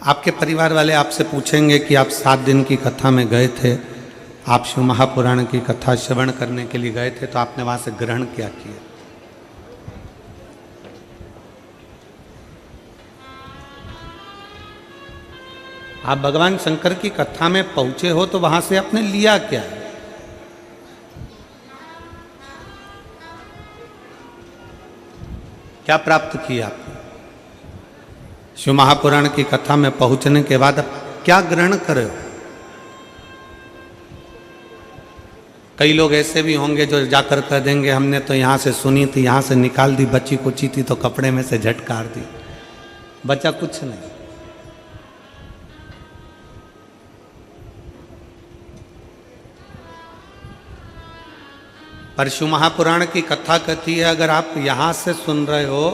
आपके परिवार वाले आपसे पूछेंगे कि आप 7 दिन की कथा में गए थे, आप शिव महापुराण की कथा श्रवण करने के लिए गए थे, तो आपने वहां से ग्रहण क्या किया? आप भगवान शंकर की कथा में पहुंचे हो तो वहां से आपने लिया क्या है? क्या प्राप्त किया आपने? शिव महापुराण की कथा में पहुंचने के बाद आप क्या ग्रहण करे हो? कई लोग ऐसे भी होंगे जो जाकर कह देंगे हमने तो यहां से सुनी थी, यहां से निकाल दी, बच्ची कुची थी तो कपड़े में से झटकार दी, बच्चा कुछ नहीं। पर शिव महापुराण की कथा कहती है अगर आप यहां से सुन रहे हो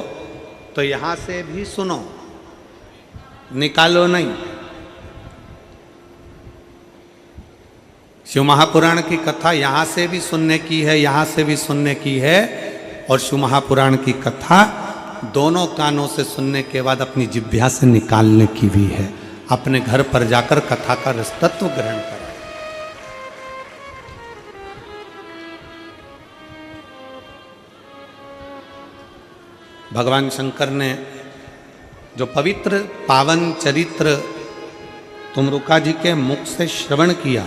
तो यहां से भी सुनो, निकालो नहीं। शिव महापुराण की कथा यहां से भी सुनने की है, यहां से भी सुनने की है, और शिव महापुराण की कथा दोनों कानों से सुनने के बाद अपनी जिह्वा से निकालने की भी है। अपने घर पर जाकर कथा का रसतत्व ग्रहण करें। भगवान शंकर ने जो पवित्र पावन चरित्र तुमरुका जी के मुख से श्रवण किया,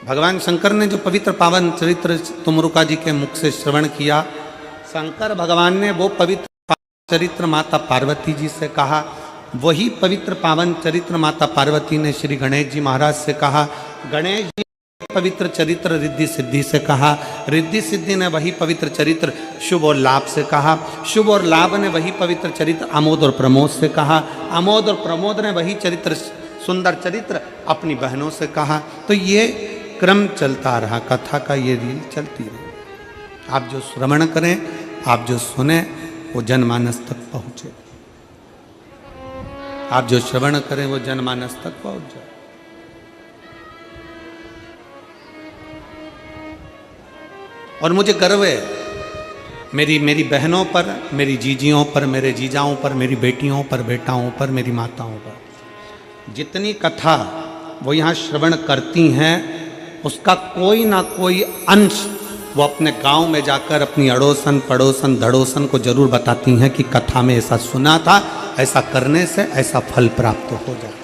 भगवान शंकर ने जो पवित्र पावन चरित्र तुमरुका जी के मुख से श्रवण किया, शंकर भगवान ने वो पवित्र चरित्र माता पार्वती जी से कहा, वही पवित्र पावन चरित्र माता पार्वती ने श्री गणेश जी महाराज से कहा, गणेश जी पवित्र चरित्र रिद्धि सिद्धि से कहा, रिद्धि सिद्धि ने वही पवित्र चरित्र शुभ और लाभ से कहा, शुभ और लाभ ने वही पवित्र चरित्र आमोद और प्रमोद से कहा, आमोद और प्रमोद ने वही चरित्र सुंदर चरित्र अपनी बहनों से कहा। तो ये क्रम चलता रहा, कथा का ये रील चलती रही। आप जो श्रवण करें, आप जो सुने, वो जनमानस तक पहुंचे। आप जो श्रवण करें वो जनमानस तक पहुंच जाए। और मुझे गर्व है मेरी बहनों पर, मेरी जीजियों पर, मेरे जीजाओं पर, मेरी बेटियों पर, बेटाओं पर, मेरी माताओं पर जितनी कथा वो यहाँ श्रवण करती हैं, उसका कोई ना कोई अंश वो अपने गांव में जाकर अपनी अड़ोसन पड़ोसन धड़ोसन को जरूर बताती हैं कि कथा में ऐसा सुना था, ऐसा करने से ऐसा फल प्राप्त हो जाता है।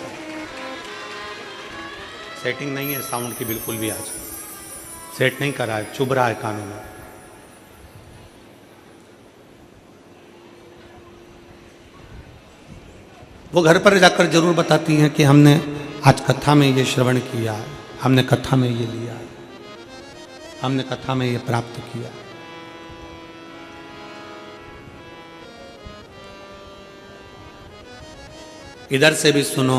सेटिंग नहीं है साउंड की बिल्कुल भी, आज सेट नहीं करा है, चुभ रहा है कानों में। वो घर पर जाकर जरूर बताती हैं कि हमने आज कथा में ये श्रवण किया, हमने कथा में ये लिया, हमने कथा में ये प्राप्त किया। इधर से भी सुनो,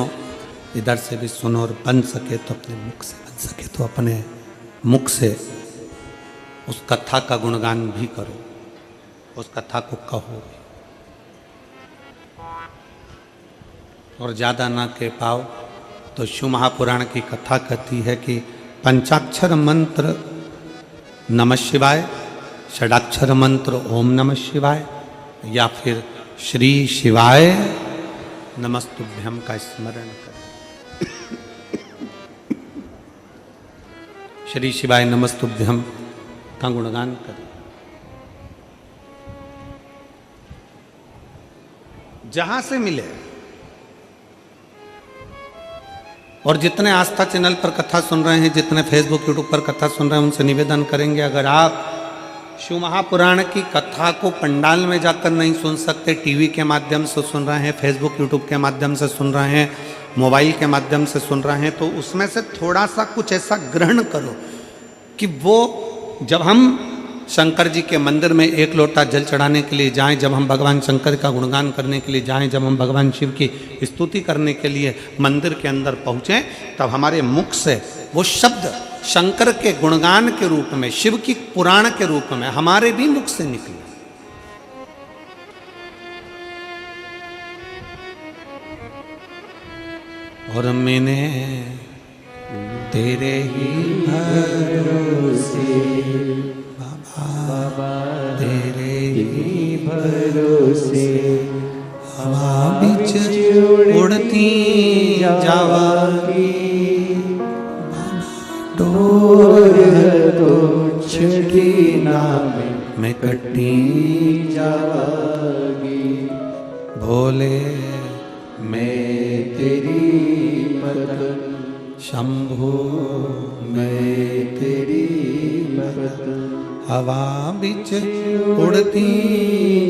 इधर से भी सुनो, और बन सके तो अपने मुख से, बन सके तो अपने मुख से उस कथा का गुणगान भी करो, उस कथा को कहो। और ज़्यादा ना कह पाओ तो शिव महापुराण की कथा कहती है कि पंचाक्षर मंत्र नमः शिवाय, षडाक्षर मंत्र ओम नमः शिवाय, या फिर श्री शिवाय नमस्तुभ्यम का स्मरण करें। श्री शिवाय नमस्तुभ्यम का गुणगान करें। जहां से मिले, और जितने आस्था चैनल पर कथा सुन रहे हैं, जितने फेसबुक यूट्यूब पर कथा सुन रहे हैं, उनसे निवेदन करेंगे, अगर आप शिव महापुराण की कथा को पंडाल में जाकर नहीं सुन सकते, टीवी के माध्यम से सुन रहे हैं, फेसबुक यूट्यूब के माध्यम से सुन रहे हैं, मोबाइल के माध्यम से सुन रहे हैं, तो उसमें से थोड़ा सा कुछ ऐसा ग्रहण करो कि वो जब हम शंकर जी के मंदिर में एक लोटा जल चढ़ाने के लिए जाएं, जब हम भगवान शंकर का गुणगान करने के लिए जाएं, जब हम भगवान शिव की स्तुति करने के लिए मंदिर के अंदर पहुँचें, तब हमारे मुख से वो शब्द शंकर के गुणगान के रूप में, शिव की पुराण के रूप में हमारे भी मुख से निकले। और मैंने तेरे ही भरोसे बाबा, तेरे ही भरोसे हवा बिच उड़ती जावागी, डोर तो छड़ी नाम में कटी जावागी। भोले मैं तेरी पतन, शंभु मैं तेरी पतन, हवा बिच उड़ती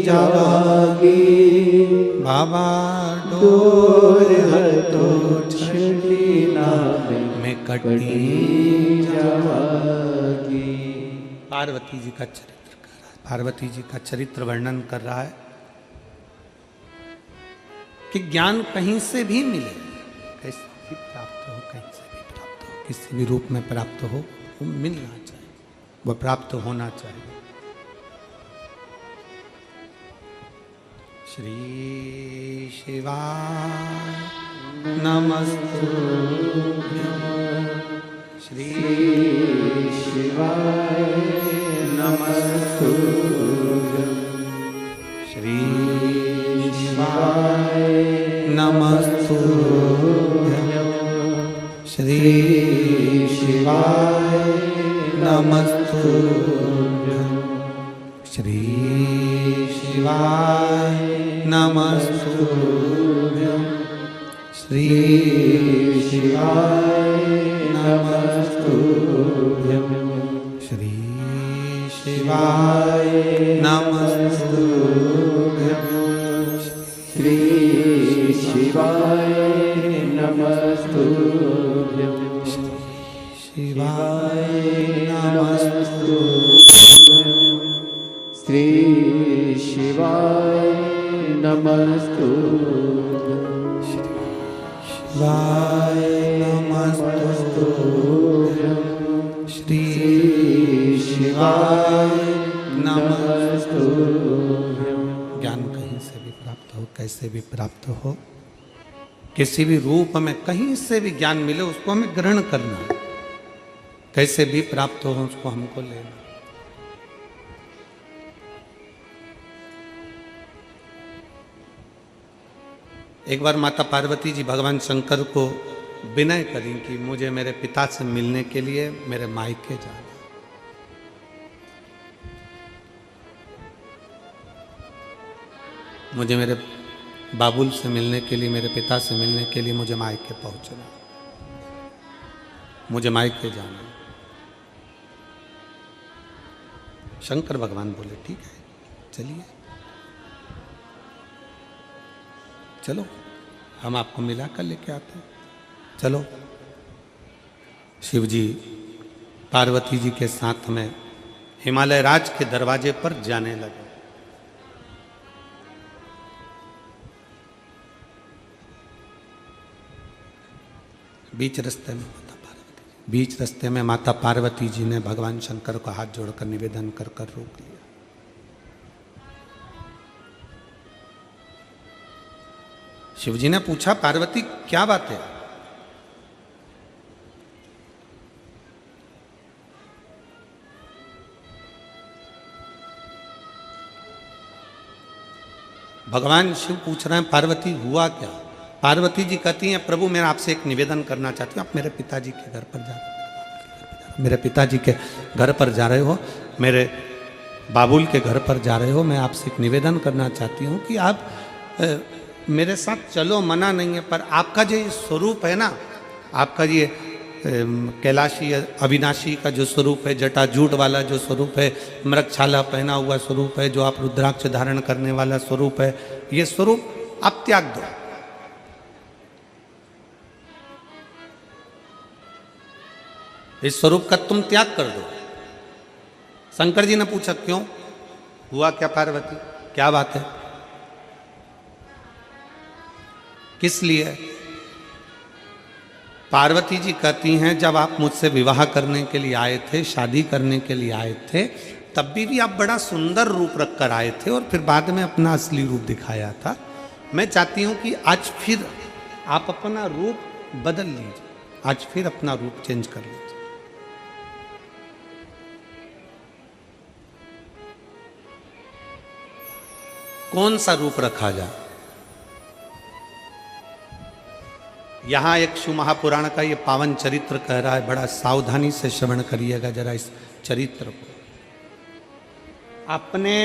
जावागी। बाबा डोर तो छड़ी नाम में कटी जावागी। पार्वती जी का चरित्र कर रहा है, पार्वती जी का चरित्र वर्णन कर रहा है कि ज्ञान कहीं से भी मिले, कैसे भी प्राप्त हो, कहीं से भी प्राप्त हो, किसी भी रूप में प्राप्त हो, वो मिलना चाहिए, वो प्राप्त होना चाहिए। श्री शिवाय नमस्तुभ्यं, श्री शिवाय नमस्तुभ्यं, श्री शिवाय नमस्तुभ्यं, श्री शिवाय नमस्तुभ्यं, श्री शिवाय नमस्तुभ्यं, श्री शिवाय नमस्तुभ्यं, श्री शिवाय नमस्तुभ्यं, श्री शिवाय नमस्तुभ्यं, शिवाय श्री शिवाय नमस्तुभ्यं, शिवाय नमस्तुभ्यं, श्री शिवाय नमस्तुभ्यं। ज्ञान कहीं से भी प्राप्त हो, कैसे भी प्राप्त हो, किसी भी रूप में कहीं से भी ज्ञान मिले उसको हमें ग्रहण करना, कैसे भी प्राप्त हो उसको हमको लेना। एक बार माता पार्वती जी भगवान शंकर को विनय करी कि मुझे मेरे पिता से मिलने के लिए मेरे मायके जाना। मुझे मेरे बाबुल से मिलने के लिए, मेरे पिता से मिलने के लिए मुझे मायके पहुंचना, मुझे मायके जाना। शंकर भगवान बोले ठीक है चलिए, चलो हम आपको मिला कर लेके आते हैं, चलो। शिव जी पार्वती जी के साथ में हिमालय राज के दरवाजे पर जाने लगे। बीच रास्ते में माता पार्वती जी ने भगवान शंकर को हाथ जोड़कर निवेदन कर कर रोक लिया। शिवजी ने पूछा पार्वती क्या बात है? भगवान शिव पूछ रहे हैं पार्वती हुआ क्या? पार्वती जी कहती हैं प्रभु मैं आपसे एक निवेदन करना चाहती हूँ, आप मेरे पिताजी के घर पर जा रहे हो, मेरे पिताजी के घर पर जा रहे हो, मेरे बाबुल के घर पर जा रहे हो, मैं आपसे एक निवेदन करना चाहती हूँ कि आप मेरे साथ चलो, मना नहीं है, पर आपका जो ये स्वरूप है ना, आपका ये कैलाशी अविनाशी का जो स्वरूप है, जटाजूट वाला जो स्वरूप है, मृगछाला पहना हुआ स्वरूप है, जो आप रुद्राक्ष धारण करने वाला स्वरूप है, ये स्वरूप आप त्याग दो। इस स्वरूप का तुम त्याग कर दो। शंकर जी ने पूछा क्यों, हुआ क्या पार्वती, क्या बात है, किस लिए? पार्वती जी कहती हैं जब आप मुझसे विवाह करने के लिए आए थे, शादी करने के लिए आए थे, तब भी आप बड़ा सुंदर रूप रख कर आए थे और फिर बाद में अपना असली रूप दिखाया था। मैं चाहती हूं कि आज फिर आप अपना रूप बदल लीजिए, आज फिर अपना रूप चेंज कर लीजिए। कौन सा रूप रखा जाए? यहाँ एक शिव महापुराण का ये पावन चरित्र कह रहा है, बड़ा सावधानी से श्रवण करिएगा जरा इस चरित्र को। अपने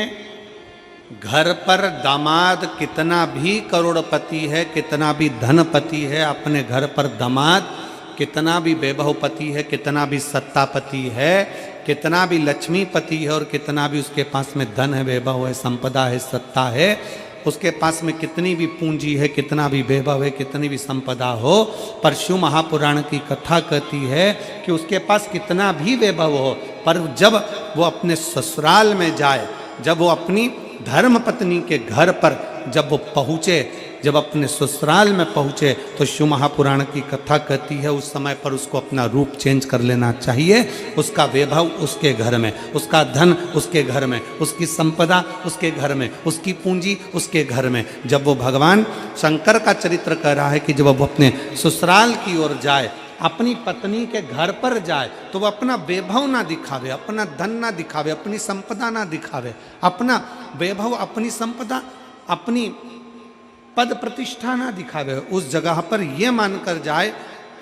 घर पर दामाद कितना भी करोड़पति है, कितना भी धनपति है, अपने घर पर दामाद कितना भी वैभवपति है, कितना भी सत्तापति है, कितना भी लक्ष्मीपति है और कितना भी उसके पास में धन है, वैभव है, संपदा है, सत्ता है, उसके पास में कितनी भी पूंजी है, कितना भी वैभव है, कितनी भी संपदा हो, पर शिव महापुराण की कथा कहती है कि उसके पास कितना भी वैभव हो, पर जब वो अपने ससुराल में जाए, जब वो अपनी धर्म पत्नी के घर पर जब वो पहुँचे, जब अपने ससुराल में पहुँचे, तो शिव महापुराण की कथा कहती है उस समय पर उसको अपना रूप चेंज कर लेना चाहिए। उसका वैभव उसके घर में, उसका धन उसके घर में, उसकी संपदा उसके घर में, उसकी पूंजी उसके घर में। जब वो भगवान शंकर का चरित्र कह रहा है कि जब वो अपने ससुराल की ओर जाए, अपनी पत्नी के घर पर जाए, तो वह अपना वैभव ना दिखावे, अपना धन ना दिखावे, अपनी संपदा ना दिखावे, अपना वैभव, अपनी संपदा, अपनी पद प्रतिष्ठा ना दिखावे। उस जगह पर यह मानकर जाए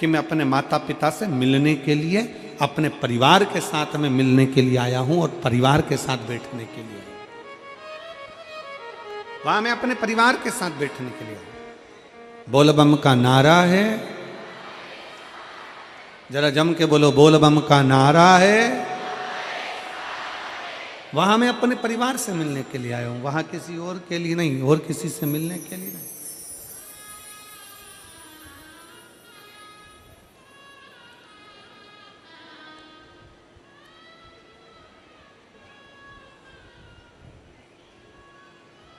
कि मैं अपने माता पिता से मिलने के लिए, अपने परिवार के साथ में मिलने के लिए आया हूं और परिवार के साथ बैठने के लिए, वहां मैं अपने परिवार के साथ बैठने के लिए आया। बोल बम का नारा है, जरा जम के बोलो, बोल बम का नारा है। वहां मैं अपने परिवार से मिलने के लिए आया हूं, वहां किसी और के लिए नहीं, और किसी से मिलने के लिए नहीं।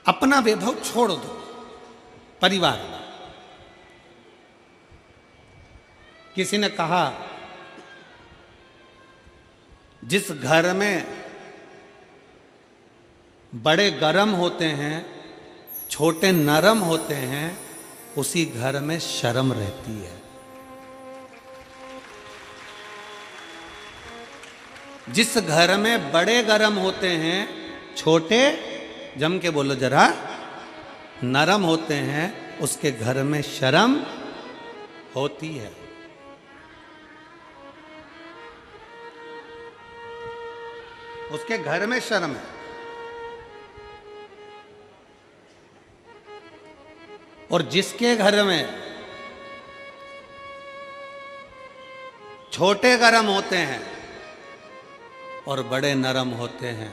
अपना वैभव छोड़ दो, परिवार। किसी ने कहा जिस घर में बड़े गरम होते हैं, छोटे नरम होते हैं, उसी घर में शर्म रहती है। जिस घर में बड़े गरम होते हैं, छोटे, जम के बोलो जरा, नरम होते हैं, उसके घर में शर्म होती है। उसके घर में शर्म है। और जिसके घर में छोटे गरम होते हैं और बड़े नरम होते हैं,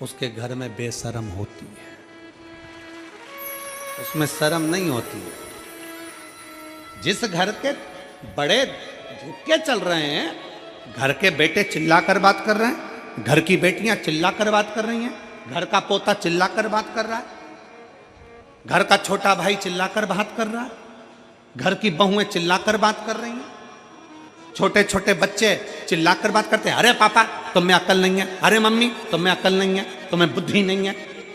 उसके घर में बेशरम होती है, उसमें शर्म नहीं होती है। जिस घर के बड़े झुक के चल रहे हैं, घर के बेटे चिल्ला कर बात कर रहे हैं, घर की बेटियां चिल्ला कर बात कर रही हैं, घर का पोता चिल्ला कर बात कर रहा है, घर का छोटा भाई चिल्लाकर बात कर रहा है, घर की बहुएं चिल्लाकर बात कर रही हैं, छोटे छोटे बच्चे चिल्लाकर बात करते हैं, अरे पापा तुम में अकल नहीं है, अरे मम्मी तुम में अकल नहीं है, तुम्हें बुद्धि नहीं है,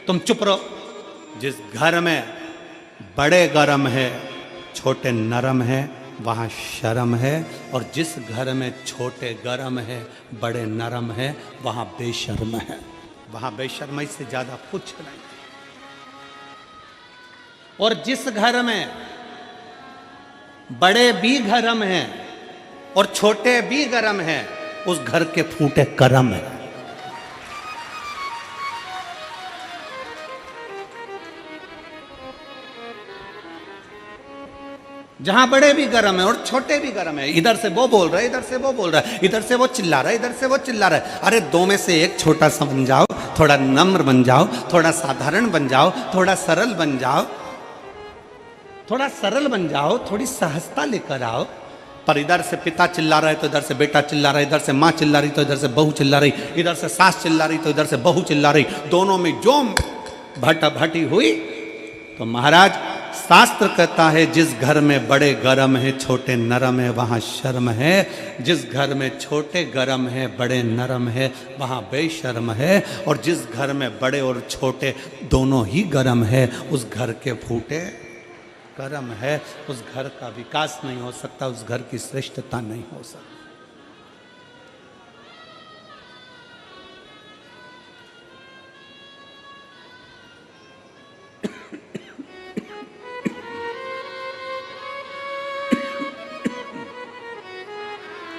तुम चुप रहो। जिस घर में बड़े गरम है, छोटे नरम है, वहाँ शर्म है। और जिस घर में छोटे गरम है, बड़े नरम है, वहाँ बेशर्म है। वहाँ बेशर्मी से ज्यादा कुछ नहीं। और जिस घर में बड़े भी गरम हैं और छोटे भी गरम हैं, उस घर के फूटे करम है। जहां बड़े भी गरम है और छोटे भी गरम है, इधर से वो बोल रहा है, इधर से वो बोल रहा है, इधर से वो चिल्ला रहा है, इधर से वो चिल्ला रहा है। अरे दो में से एक छोटा सा बन जाओ, थोड़ा नम्र बन जाओ, थोड़ा साधारण बन जाओ, थोड़ा सरल बन जाओ, थोड़ा सरल बन जाओ, थोड़ी सहजता लेकर आओ। पर इधर से पिता चिल्ला रहा है तो इधर से बेटा चिल्ला रहा है, इधर से माँ चिल्ला रही तो इधर से बहू चिल्ला रही, इधर से सास चिल्ला रही तो इधर से बहू चिल्ला रही, दोनों में जो भटाभटी हुई। तो महाराज शास्त्र कहता है जिस घर में बड़े गरम है, छोटे नरम है, वहाँ शर्म है। जिस घर में छोटे गरम है, बड़े नरम है, वहाँ बेशर्म है। और जिस घर में बड़े और छोटे दोनों ही गरम है, उस घर के फूटे कर्म है। उस घर का विकास नहीं हो सकता, उस घर की श्रेष्ठता नहीं हो सकती।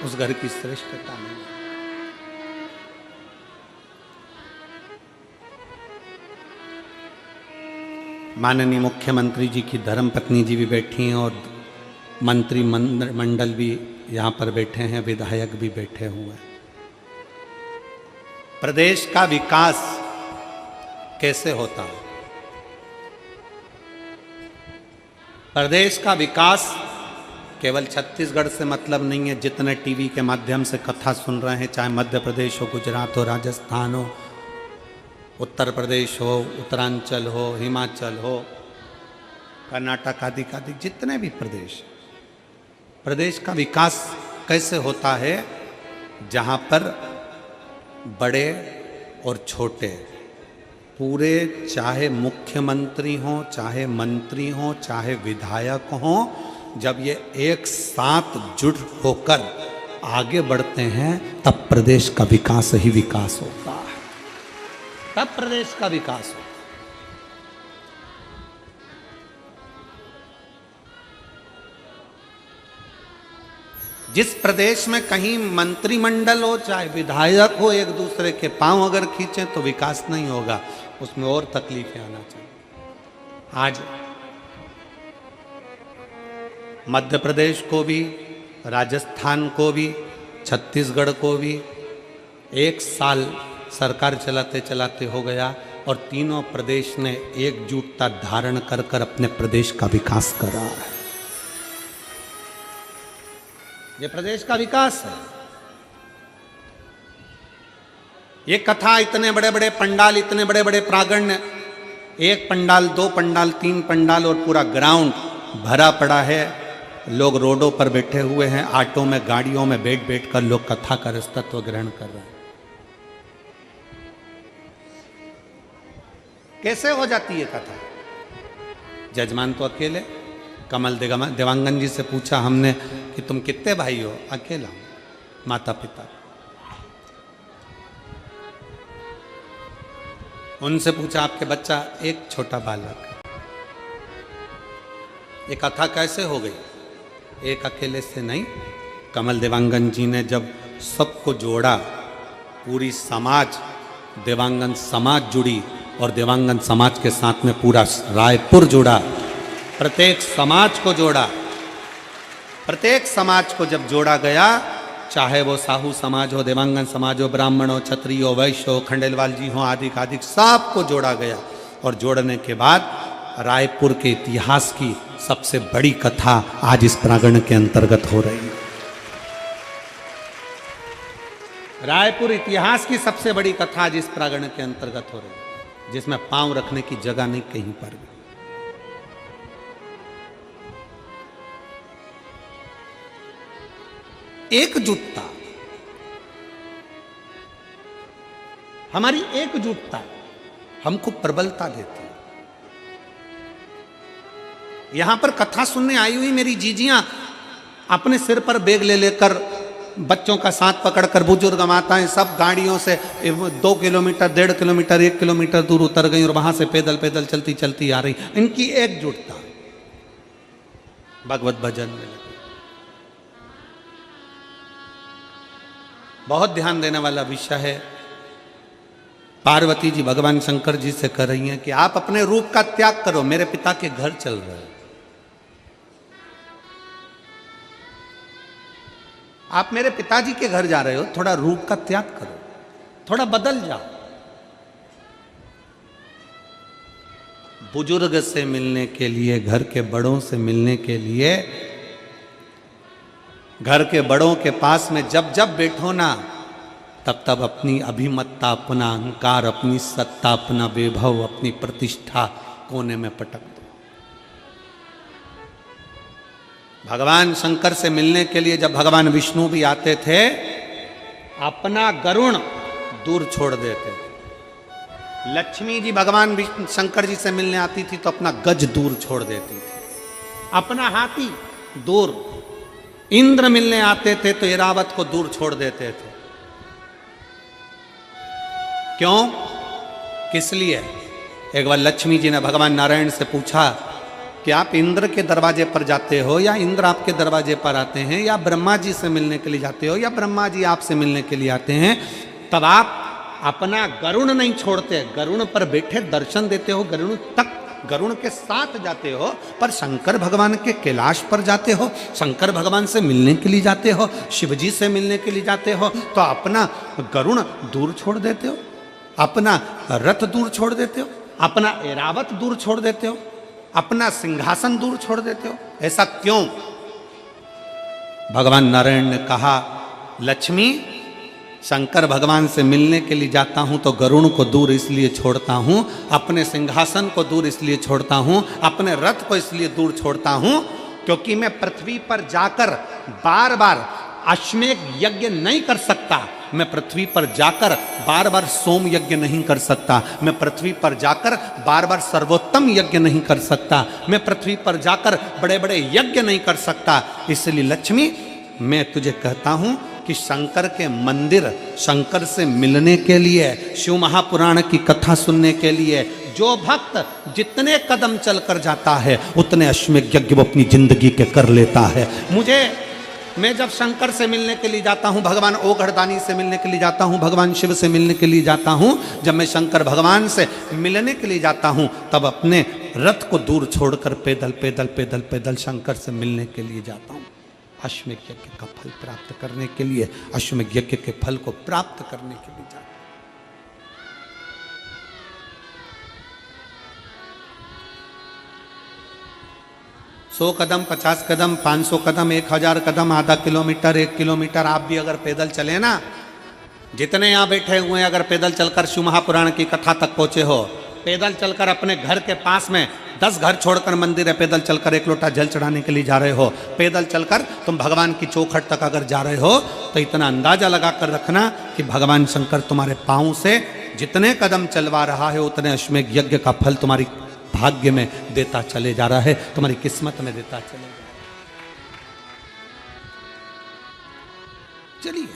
उस घर की श्रेष्ठता नहीं। माननीय मुख्यमंत्री जी की धर्मपत्नी जी भी बैठी हैं और मंत्री मंडल भी यहाँ पर बैठे हैं, विधायक भी बैठे हुए हैं। प्रदेश का विकास कैसे होता है? प्रदेश का विकास केवल छत्तीसगढ़ से मतलब नहीं है। जितने टीवी के माध्यम से कथा सुन रहे हैं, चाहे मध्य प्रदेश हो, गुजरात हो, राजस्थान हो, उत्तर प्रदेश हो, उत्तरांचल हो, हिमाचल हो, कर्नाटक आदि जितने भी प्रदेश का विकास कैसे होता है? जहाँ पर बड़े और छोटे पूरे, चाहे मुख्यमंत्री हों, चाहे मंत्री हों, चाहे विधायक हों, जब ये एक साथ जुट होकर आगे बढ़ते हैं तब प्रदेश का विकास ही विकास होता है, तब प्रदेश का विकास होता है। जिस प्रदेश में कहीं मंत्रिमंडल हो, चाहे विधायक हो, एक दूसरे के पांव अगर खींचे तो विकास नहीं होगा, उसमें और तकलीफें आना चाहिए। आज मध्य प्रदेश को भी, राजस्थान को भी, छत्तीसगढ़ को भी एक साल सरकार चलाते चलाते हो गया और तीनों प्रदेश ने एकजुटता धारण कर कर अपने प्रदेश का विकास कर रहा है। ये प्रदेश का विकास है। ये कथा, इतने बड़े बड़े पंडाल, इतने बड़े बड़े प्रांगण, एक पंडाल, दो पंडाल, तीन पंडाल और पूरा ग्राउंड भरा पड़ा है। लोग रोडों पर बैठे हुए हैं, ऑटो में, गाड़ियों में बैठ बैठ कर लोग कथा का रसतत्व ग्रहण कर रहे हैं। कैसे हो जाती है कथा? जजमान तो अकेले। कमल देवांगन जी से पूछा हमने कि तुम कितने भाई हो? अकेला हूं, माता पिता। उनसे पूछा आपके बच्चा? एक छोटा बालक। ये कथा कैसे हो गई? एक अकेले से नहीं, कमल देवांगन जी ने जब सबको जोड़ा, पूरी समाज, देवांगन समाज जुड़ी और देवांगन समाज के साथ में पूरा रायपुर जुड़ा, प्रत्येक समाज को जोड़ा। प्रत्येक समाज को जब जोड़ा गया, चाहे वो साहू समाज हो, देवांगन समाज हो, ब्राह्मण हो, क्षत्रिय हो, वैश्य हो, खंडेलवाल जी हो, आदि आदि सबको जोड़ा गया। और जोड़ने के बाद रायपुर के इतिहास की सबसे बड़ी कथा आज इस प्रांगण के अंतर्गत हो रही है। रायपुर इतिहास की सबसे बड़ी कथा आज इस प्रांगण के अंतर्गत हो रही है, जिसमें पांव रखने की जगह नहीं कहीं पर भी। एकजुटता, हमारी एकजुटता हमको प्रबलता देती है। यहां पर कथा सुनने आई हुई मेरी जीजियां अपने सिर पर बैग ले लेकर, बच्चों का साथ पकड़कर, बुजुर्ग माताएं सब गाड़ियों से 2 किलोमीटर, 1.5 किलोमीटर, 1 किलोमीटर दूर उतर गई और वहां से पैदल पैदल चलती चलती आ रही। इनकी एकजुटता भगवत भजन में लगी। बहुत ध्यान देने वाला विषय है। पार्वती जी भगवान शंकर जी से कह रही हैं कि आप अपने रूप का त्याग करो, मेरे पिता के घर चल रहे हैं। आप मेरे पिताजी के घर जा रहे हो, थोड़ा रूप का त्याग करो, थोड़ा बदल जाओ। बुजुर्ग से मिलने के लिए, घर के बड़ों से मिलने के लिए, घर के बड़ों के पास में जब जब बैठो ना, तब तब अपनी अभिमत्ता, अपना अहंकार, अपनी सत्ता, अपना वैभव, अपनी प्रतिष्ठा कोने में पटक दो। भगवान शंकर से मिलने के लिए जब भगवान विष्णु भी आते थे, अपना गरुण दूर छोड़ देते थे। लक्ष्मी जी भगवान शंकर जी से मिलने आती थी तो अपना गज दूर छोड़ देती थी, अपना हाथी दूर। इंद्र मिलने आते थे तो ऐरावत को दूर छोड़ देते थे। क्यों? किस लिए? एक बार लक्ष्मी जी ने भगवान नारायण से पूछा कि आप इंद्र के दरवाजे पर जाते हो या इंद्र आपके दरवाजे पर आते हैं या ब्रह्मा जी से मिलने के लिए जाते हो या ब्रह्मा जी आपसे मिलने के लिए आते हैं, तब आप अपना गरुण नहीं छोड़ते, गरुण पर बैठे दर्शन देते हो, गरुण तक गरुण के साथ जाते हो, पर शंकर भगवान के कैलाश पर जाते हो, शंकर भगवान से मिलने के लिए जाते हो, शिव जी से मिलने के लिए जाते हो, तो अपना गरुण दूर छोड़ देते हो, अपना रथ दूर छोड़ देते हो, अपना ऐरावत दूर छोड़ देते हो, अपना सिंहासन दूर छोड़ देते हो। ऐसा क्यों? भगवान नारायण ने कहा, लक्ष्मी, शंकर भगवान से मिलने के लिए जाता हूं तो गरुण को दूर इसलिए छोड़ता हूं, अपने सिंहासन को दूर इसलिए छोड़ता हूं, अपने रथ को इसलिए दूर छोड़ता हूं, क्योंकि मैं पृथ्वी पर जाकर बार बार अश्वमेध यज्ञ नहीं कर सकता, मैं पृथ्वी पर जाकर बार बार सोम यज्ञ नहीं कर सकता, मैं पृथ्वी पर जाकर बार बार सर्वोत्तम यज्ञ नहीं कर सकता, मैं पृथ्वी पर जाकर बड़े बड़े यज्ञ नहीं कर सकता। इसलिए लक्ष्मी, मैं तुझे कहता हूं कि शंकर के मंदिर, शंकर से मिलने के लिए, शिव महापुराण की कथा सुनने के लिए जो भक्त जितने कदम चलकर जाता है उतने अश्वमेध यज्ञ वो अपनी जिंदगी के कर लेता है। मैं जब शंकर से मिलने के लिए जाता हूँ, भगवान ओघड़दानी से मिलने के लिए जाता हूँ, भगवान शिव से मिलने के लिए जाता हूँ, जब मैं शंकर भगवान से मिलने के लिए जाता हूँ तब अपने रथ को दूर छोड़कर पैदल पैदल पैदल पैदल शंकर से मिलने के लिए जाता हूँ, अश्वमेध यज्ञ का फल प्राप्त करने के लिए, अश्वमेध यज्ञ के फल को प्राप्त करने के लिए जाता हूँ। 100 कदम, 50 कदम, 500 कदम, 1000 कदम, आधा किलोमीटर, 1 किलोमीटर आप भी अगर पैदल चले ना, जितने यहाँ बैठे हुए हैं अगर पैदल चलकर शिव महापुराण की कथा तक पहुंचे हो, पैदल चलकर अपने घर के पास में 10 घर छोड़कर मंदिर है, पैदल चलकर 1 लोटा जल चढ़ाने के लिए जा रहे हो, पैदल चलकर तुम भगवान की चौखट तक अगर जा रहे हो, तो इतना अंदाजा लगा कर रखना कि भगवान शंकर तुम्हारे पाँव से जितने कदम चलवा रहा है उतने अश्वमेध यज्ञ का फल तुम्हारी भाग्य में देता चले जा रहा है, तुम्हारी किस्मत में देता चले जा रहा है। चलिए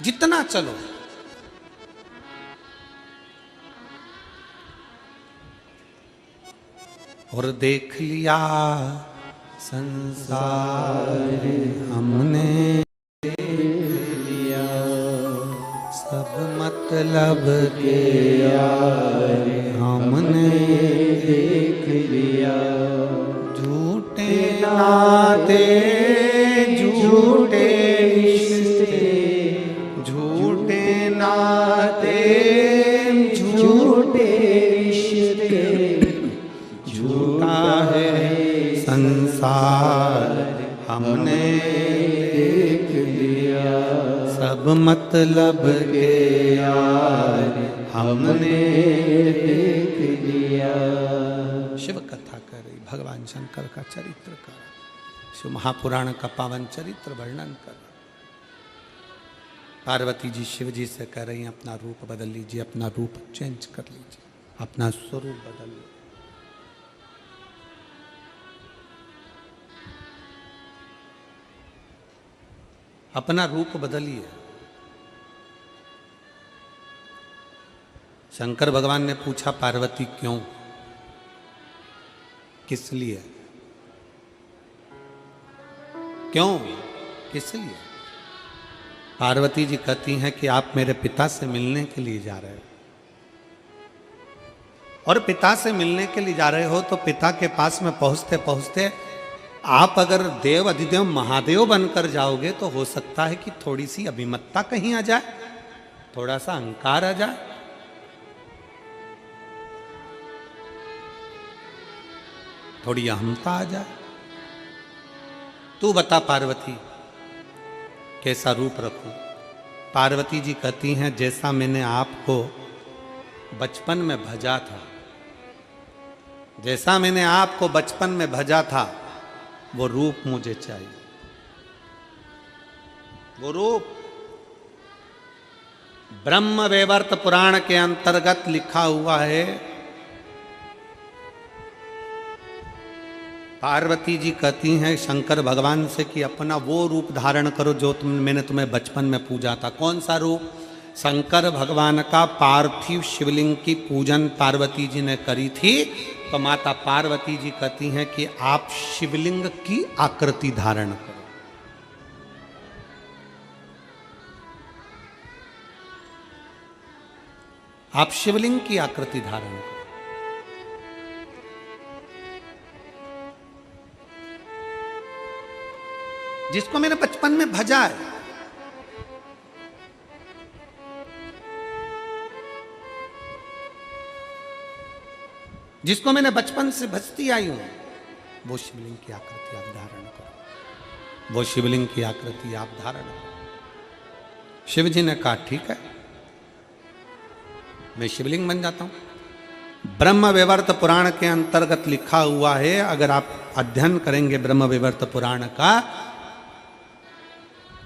जितना चलो, और देख लिया संसार हमने, देख लिया सब मतलब के यार हमने, देख लिया झूठे नाते झूठे रिश्ते, झूठे नाते झूठे रिश्ते, झूठा है संसार हमने देख लिया, सब मतलब के यार हमने देख लिया। शिव कथा कर रही, भगवान शंकर का चरित्र कर, शिव महापुराण का पावन चरित्र वर्णन कर। पार्वती जी शिव जी से कह रही हैं, अपना रूप बदल लीजिए, अपना रूप चेंज कर लीजिए, अपना स्वरूप बदल लीजिए। अपना रूप बदलिए। शंकर भगवान ने पूछा, पार्वती क्यों, किस लिए, क्यों, किस लिए? पार्वती जी कहती हैं कि आप मेरे पिता से मिलने के लिए जा रहे हो, और पिता से मिलने के लिए जा रहे हो तो पिता के पास में पहुंचते पहुंचते आप अगर देव अधिदेव महादेव बनकर जाओगे तो हो सकता है कि थोड़ी सी अभिमत्ता कहीं आ जाए, थोड़ा सा अहंकार आ जाए, थोड़ी अहमता आ जाए। तू बता पार्वती, कैसा रूप रखूं? पार्वती जी कहती हैं, जैसा मैंने आपको बचपन में भजा था, जैसा मैंने आपको बचपन में भजा था वो रूप मुझे चाहिए। वो रूप ब्रह्म वैवर्त पुराण के अंतर्गत लिखा हुआ है। पार्वती जी कहती हैं शंकर भगवान से कि अपना वो रूप धारण करो जो मैंने तुम्हें बचपन में पूजा था। कौन सा रूप? शंकर भगवान का पार्थिव शिवलिंग की पूजन पार्वती जी ने करी थी, तो माता पार्वती जी कहती हैं कि आप शिवलिंग की आकृति धारण करो। आप शिवलिंग की आकृति धारण करो। जिसको मैंने बचपन में भजा है, जिसको मैंने बचपन से भजती आई हूं, वो शिवलिंग की आकृति आप धारण करो। वो शिवलिंग की आकृति आप धारण करो। शिव जी ने कहा ठीक है, मैं शिवलिंग बन जाता हूं। ब्रह्म विवर्त पुराण के अंतर्गत लिखा हुआ है, अगर आप अध्ययन करेंगे ब्रह्म विवर्त पुराण का,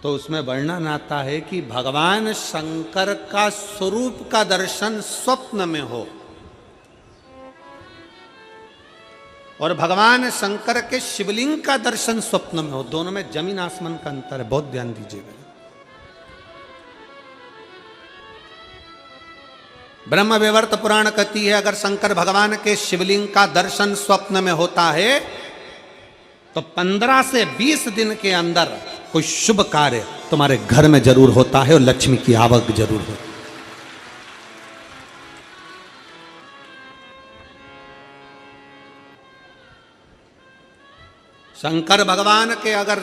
तो उसमें वर्णन आता है कि भगवान शंकर का स्वरूप का दर्शन स्वप्न में हो और भगवान शंकर के शिवलिंग का दर्शन स्वप्न में हो। दोनों में जमीन आसमान का अंतर है, बहुत ध्यान दीजिएगा। ब्रह्म विवर्त पुराण कहती है अगर शंकर भगवान के शिवलिंग का दर्शन स्वप्न में होता है तो 15 से 20 दिन के अंदर कोई शुभ कार्य तुम्हारे घर में जरूर होता है और लक्ष्मी की आवक जरूर होती है। शंकर भगवान के अगर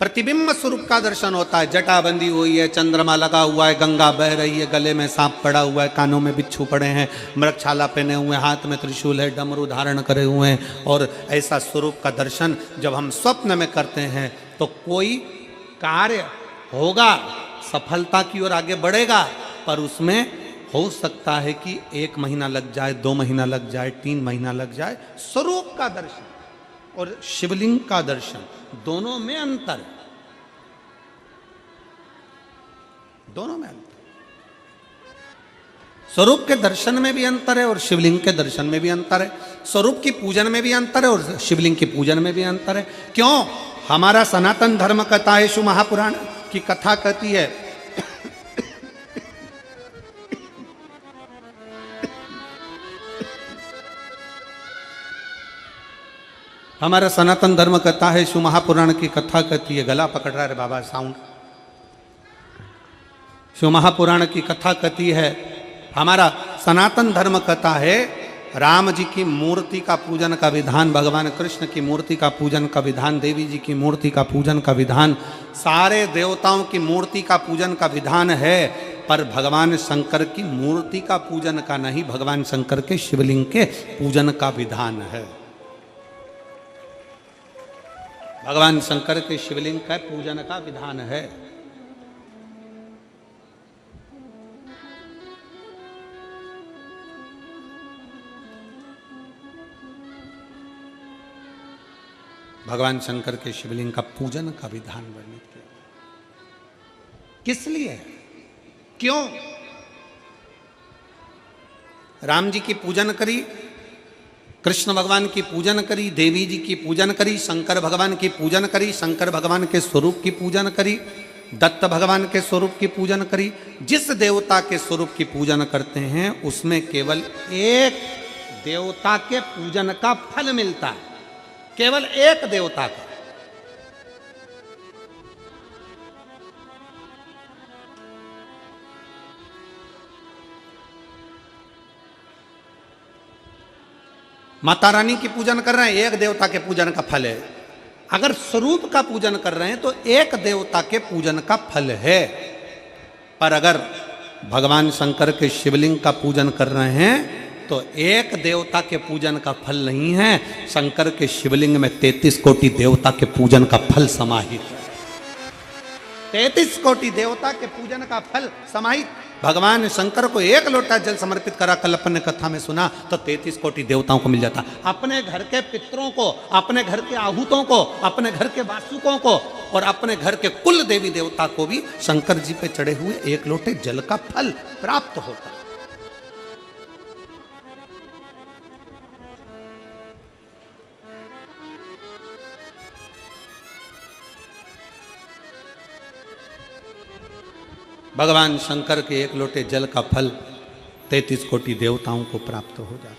प्रतिबिंब स्वरूप का दर्शन होता है, जटा बंदी हुई है, चंद्रमा लगा हुआ है, गंगा बह रही है, गले में सांप पड़ा हुआ है, कानों में बिच्छू पड़े हैं, मृगछाला पहने हुए, हाथ में त्रिशूल है, डमरू धारण करे हुए हैं, और ऐसा स्वरूप का दर्शन जब हम स्वप्न में करते हैं तो कोई कार्य होगा, सफलता की ओर आगे बढ़ेगा, पर उसमें हो सकता है कि 1 महीना लग जाए, 2 महीना लग जाए, 3 महीना लग जाए। स्वरूप का दर्शन और शिवलिंग का दर्शन, दोनों में अंतर है, दोनों में अंतर। स्वरूप के दर्शन में भी अंतर है और शिवलिंग के दर्शन में भी अंतर है। स्वरूप की पूजन में भी अंतर है और शिवलिंग की पूजन में भी अंतर है। क्यों? हमारा सनातन धर्म कहता है, शिव महापुराण की कथा कहती है, हमारा सनातन धर्म कहता है, शिव महापुराण की कथा कहती है, गला पकड़ रहा है बाबा साउंड। शिव महापुराण की कथा कहती है, हमारा सनातन धर्म कहता है राम जी की मूर्ति का पूजन का विधान, भगवान कृष्ण की मूर्ति का पूजन का विधान, देवी जी की मूर्ति का पूजन का विधान, सारे देवताओं की मूर्ति का पूजन का विधान है, पर भगवान शंकर की मूर्ति का पूजन का नहीं, भगवान शंकर के शिवलिंग के पूजन का विधान है। भगवान शंकर के शिवलिंग का पूजन का विधान है। भगवान शंकर के शिवलिंग का पूजन का विधान वर्णित किया। किस लिए? क्यों? राम जी की पूजन करी, कृष्ण भगवान की पूजन करी, देवी जी की पूजन करी, शंकर भगवान की पूजन करी, शंकर भगवान के स्वरूप की पूजन करी, दत्त भगवान के स्वरूप की पूजन करी। जिस देवता के स्वरूप की पूजन करते हैं उसमें केवल एक देवता के पूजन का फल मिलता है, केवल एक देवता का। माता रानी की पूजन कर रहे हैं, एक देवता के पूजन का फल है। अगर स्वरूप का पूजन कर रहे हैं तो एक देवता के पूजन का फल है, पर अगर भगवान शंकर के शिवलिंग का पूजन कर रहे हैं तो एक देवता के पूजन का फल नहीं है, शंकर के शिवलिंग में 33 कोटि देवता के पूजन का फल समाहित है। 33 कोटि देवता के पूजन का फल समाहित। भगवान शंकर को 1 लोटा जल समर्पित करा, कल अपन ने कथा में सुना, तो 33 कोटि देवताओं को मिल जाता। अपने घर के पितरों को, अपने घर के आहूतों को, अपने घर के वासुकों को और अपने घर के कुल देवी देवता को भी शंकर जी पे चढ़े हुए 1 लोटे जल का फल प्राप्त होता। भगवान शंकर के एक लोटे जल का फल 33 कोटि देवताओं को प्राप्त हो जाता है।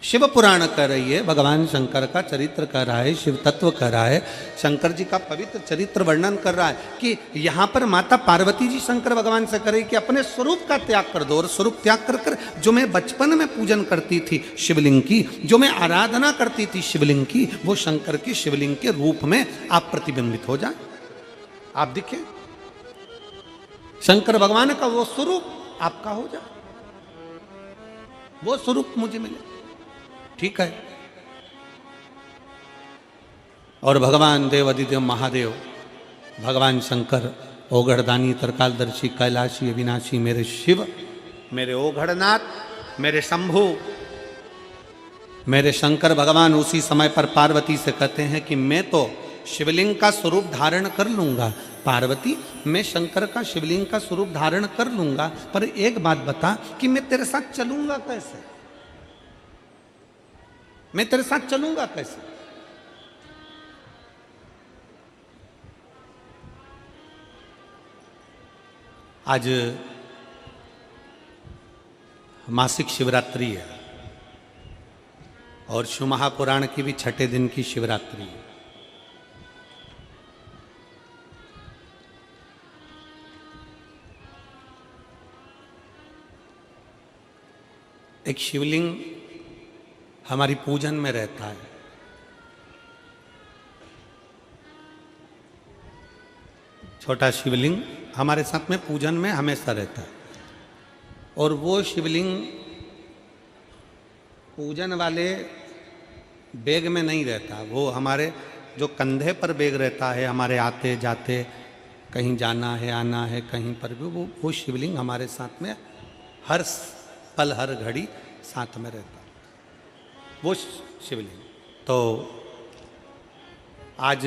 शिव पुराण कह रही है, भगवान शंकर का चरित्र कर रहा है, शिव तत्व कर रहा है, शंकर जी का पवित्र चरित्र वर्णन कर रहा है कि यहाँ पर माता पार्वती जी शंकर भगवान से करे कि अपने स्वरूप का त्याग कर दो, और स्वरूप त्याग कर कर जो मैं बचपन में पूजन करती थी शिवलिंग की, जो मैं आराधना करती थी शिवलिंग की, वो शंकर के शिवलिंग के रूप में आप प्रतिबिंबित हो जाए, आप दिखे, शंकर भगवान का वो स्वरूप आपका हो जाए, वो स्वरूप मुझे मिले, ठीक है। और भगवान देव अधिदेव महादेव, भगवान शंकर, ओघड़दानी, तरकालदर्शी, कैलाशी, अविनाशी, मेरे शिव, मेरे ओघड़नाथ, मेरे शंभु, मेरे शंकर भगवान उसी समय पर पार्वती से कहते हैं कि मैं तो शिवलिंग का स्वरूप धारण कर लूंगा, पार्वती मैं शंकर का शिवलिंग का स्वरूप धारण कर लूंगा, पर एक बात बता कि मैं तेरे साथ चलूंगा कैसे, मैं तेरे साथ चलूंगा कैसे। आज मासिक शिवरात्रि है और शिव महापुराण की भी 6ठे दिन की शिवरात्रि है। एक शिवलिंग हमारी पूजन में रहता है, छोटा शिवलिंग हमारे साथ में पूजन में हमेशा रहता है, और वो शिवलिंग पूजन वाले बैग में नहीं रहता, वो हमारे जो कंधे पर बैग रहता है, हमारे आते जाते कहीं जाना है आना है कहीं पर भी वो शिवलिंग हमारे साथ में हर पल हर घड़ी साथ में रहता है, वो शिवलिंग। तो आज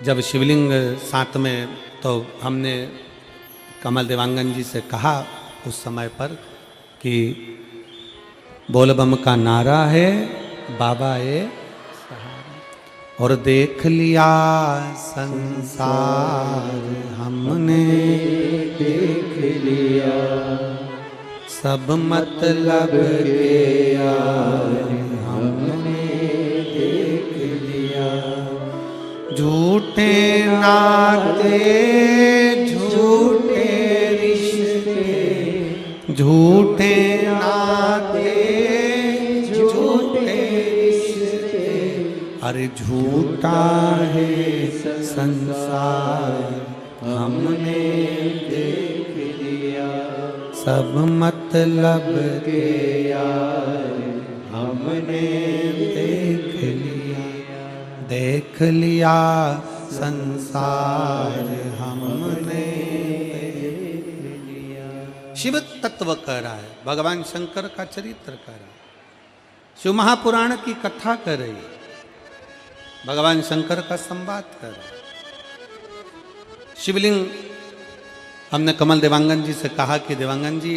जब शिवलिंग साथ में, तो हमने कमल देवांगन जी से कहा उस समय पर कि बोलबम का नारा है बाबा ए सहारा, और देख लिया संसार हमने, देख लिया सब मतलब के यार हमने देख लिया, झूठे नाते झूठे रिश्ते, झूठे नाते झूठे रिश्ते, अरे झूठा है संसार हमने देख लिया, सब मतलब के यार हमने देख लिया, देख लिया संसार हमने देख लिया। शिव तत्व कह रहा है, भगवान शंकर का चरित्र कह रहा है, शिव महापुराण की कथा कर रही है, भगवान शंकर का संवाद कर रहा है। शिवलिंग हमने कमल देवांगन जी से कहा कि देवांगन जी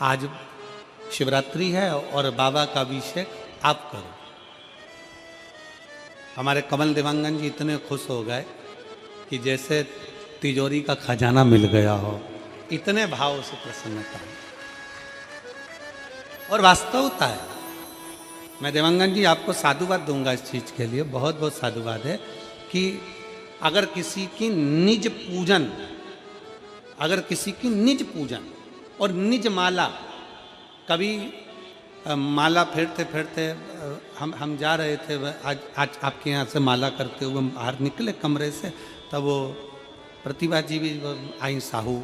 आज शिवरात्रि है और बाबा का अभिषेक आप करो। हमारे कमल देवांगन जी इतने खुश हो गए कि जैसे तिजोरी का खजाना मिल गया हो, इतने भाव से प्रसन्नता है और वास्तवता है। मैं देवांगन जी आपको साधुवाद दूंगा इस चीज के लिए, बहुत बहुत साधुवाद है कि अगर किसी की निज पूजन, अगर किसी की निज पूजन और निज माला, कभी माला फेरते फेरते हम जा रहे थे, आज आपके यहाँ से माला करते हुए बाहर निकले कमरे से, तब वो प्रतिभा जी भी आई, साहू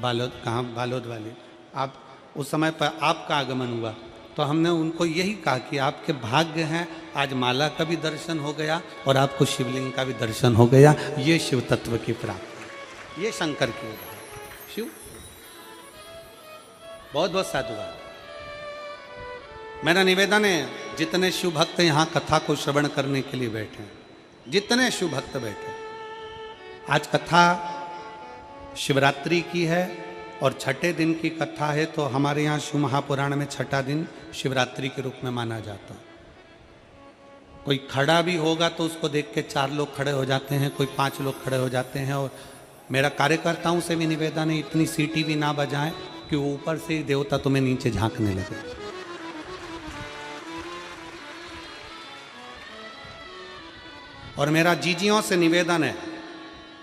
बालोद, कहाँ बालोद वाली, आप उस समय पर आपका आगमन हुआ तो हमने उनको यही कहा कि आपके भाग्य हैं, आज माला का भी दर्शन हो गया और आपको शिवलिंग का भी दर्शन हो गया। ये शिव तत्व की प्राप्ति, ये शंकर की उदाहरण। शिव बहुत बहुत साधुवाद। मेरा निवेदन है, जितने शिव भक्त यहाँ कथा को श्रवण करने के लिए बैठे हैं, जितने शिव भक्त बैठे, आज कथा शिवरात्रि की है और 6ठे दिन की कथा है, तो हमारे यहाँ शिव महापुराण में 6ठा दिन शिवरात्रि के रूप में माना जाता है। कोई खड़ा भी होगा तो उसको देख के 4 लोग खड़े हो जाते हैं, कोई 5 लोग खड़े हो जाते हैं, और मेरा कार्यकर्ताओं से भी निवेदन है, इतनी सीटी भी ना बजाएं कि वो ऊपर से ही देवता तुम्हें नीचे झांकने लगे। और मेरा जीजियों से निवेदन है,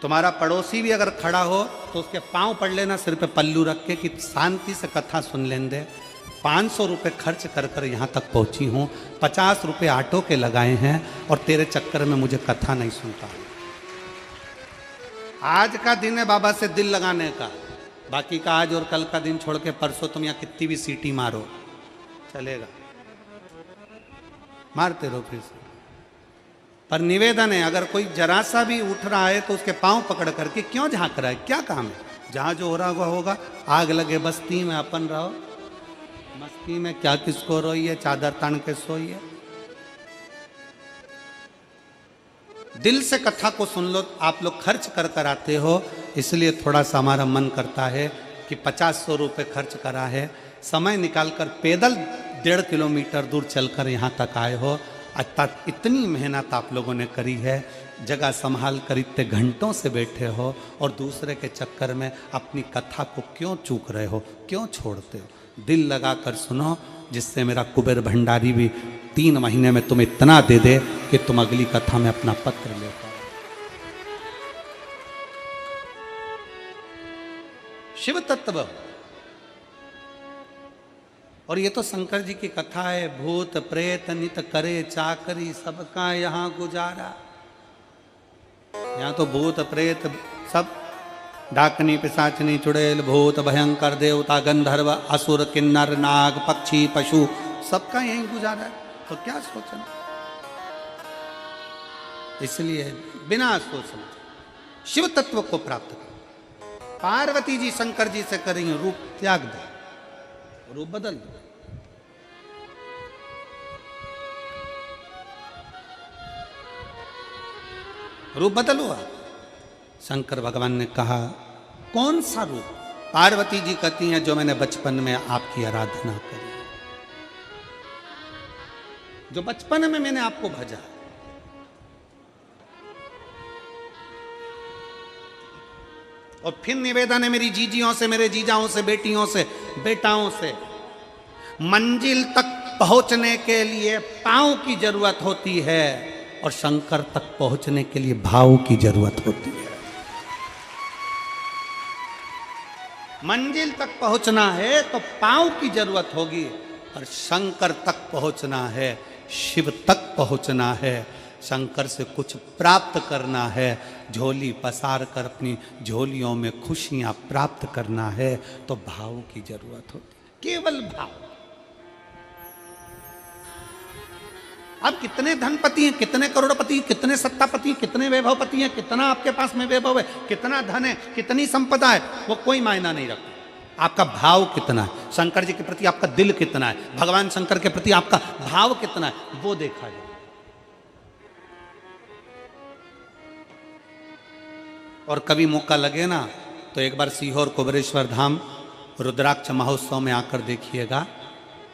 तुम्हारा पड़ोसी भी अगर खड़ा हो तो उसके पांव पड़ लेना सिर पे पल्लू रख के कि शांति से कथा सुन लें दे। 500 रुपये खर्च कर कर यहाँ तक पहुँची हूँ, 50 रुपये ऑटो के लगाए हैं और तेरे चक्कर में मुझे कथा नहीं सुनता। आज का दिन है बाबा से दिल लगाने का, बाकी का आज और कल का दिन छोड़ के परसों तुम यहाँ कितनी भी सीटी मारो चलेगा, मारते रहो फिर से। पर निवेदन है, अगर कोई जरा सा भी उठ रहा है तो उसके पांव पकड़ करके क्यों झांक रहा है, क्या काम है? जहां जो हो रहा होगा, आग लगे बस्ती में अपन रहो, मस्ती में क्या किसको रोइए, चादर तान के सोइए। दिल से कथा को सुन लो। आप लोग खर्च कर कर आते हो, इसलिए थोड़ा सा हमारा मन करता है कि 50-100 रुपये खर्च करा है, समय निकालकर पैदल 1.5 किलोमीटर दूर चलकर यहाँ तक आए हो। अर्थात इतनी मेहनत आप लोगों ने करी है, जगह संभाल कर इतने घंटों से बैठे हो और दूसरे के चक्कर में अपनी कथा को क्यों चूक रहे हो, क्यों छोड़ते हो? दिल लगा कर सुनो, जिससे मेरा कुबेर भंडारी भी 3 महीने में तुम्हें इतना दे दे कि तुम अगली कथा में अपना पत्र ले पाओ। शिव तत्व, और ये तो शंकर जी की कथा है। भूत प्रेत नित करे चाकरी, सबका यहाँ गुजारा। यहाँ तो भूत प्रेत सब, डाकनी पिशाचनी चुड़ैल भूत भयंकर देवता गंधर्व असुर किन्नर नाग पक्षी पशु, सबका यहीं गुजारा है, तो क्या सोचना। इसलिए बिना सोच समझे शिव तत्व को प्राप्त करो। पार्वती जी शंकर जी से करेंगे रूप त्याग दो, रूप बदल दो। रूप बदलो आप। शंकर भगवान ने कहा कौन सा रूप? पार्वती जी कहती हैं जो मैंने बचपन में आपकी आराधना करी, जो बचपन में मैंने आपको भजा। और फिर निवेदन है मेरी जीजियों से, मेरे जीजाओं से, बेटियों से, बेटाओं से, मंजिल तक पहुंचने के लिए पांव की जरूरत होती है और शंकर तक पहुंचने के लिए भाव की जरूरत होती है। मंजिल तक पहुंचना है तो पांव की जरूरत होगी, और शंकर तक पहुंचना है, शिव तक पहुंचना है, शंकर से कुछ प्राप्त करना है, झोली पसार कर अपनी झोलियों में खुशियां प्राप्त करना है, तो भाव की जरूरत होती है, केवल भाव। अब कितने धनपति हैं, कितने करोड़पति हैं, कितने सत्तापति हैं, कितने वैभवपति हैं, कितना आपके पास में वैभव है, कितना धन है, कितनी संपदा है, वो कोई मायना नहीं रखता। आपका भाव कितना है, शंकर जी के प्रति आपका दिल कितना है, भगवान शंकर के प्रति आपका भाव कितना है, वो देखा जाए। और कभी मौका लगे ना तो एक बार सीहोर कुबेरेश्वर धाम रुद्राक्ष महोत्सव में आकर देखिएगा।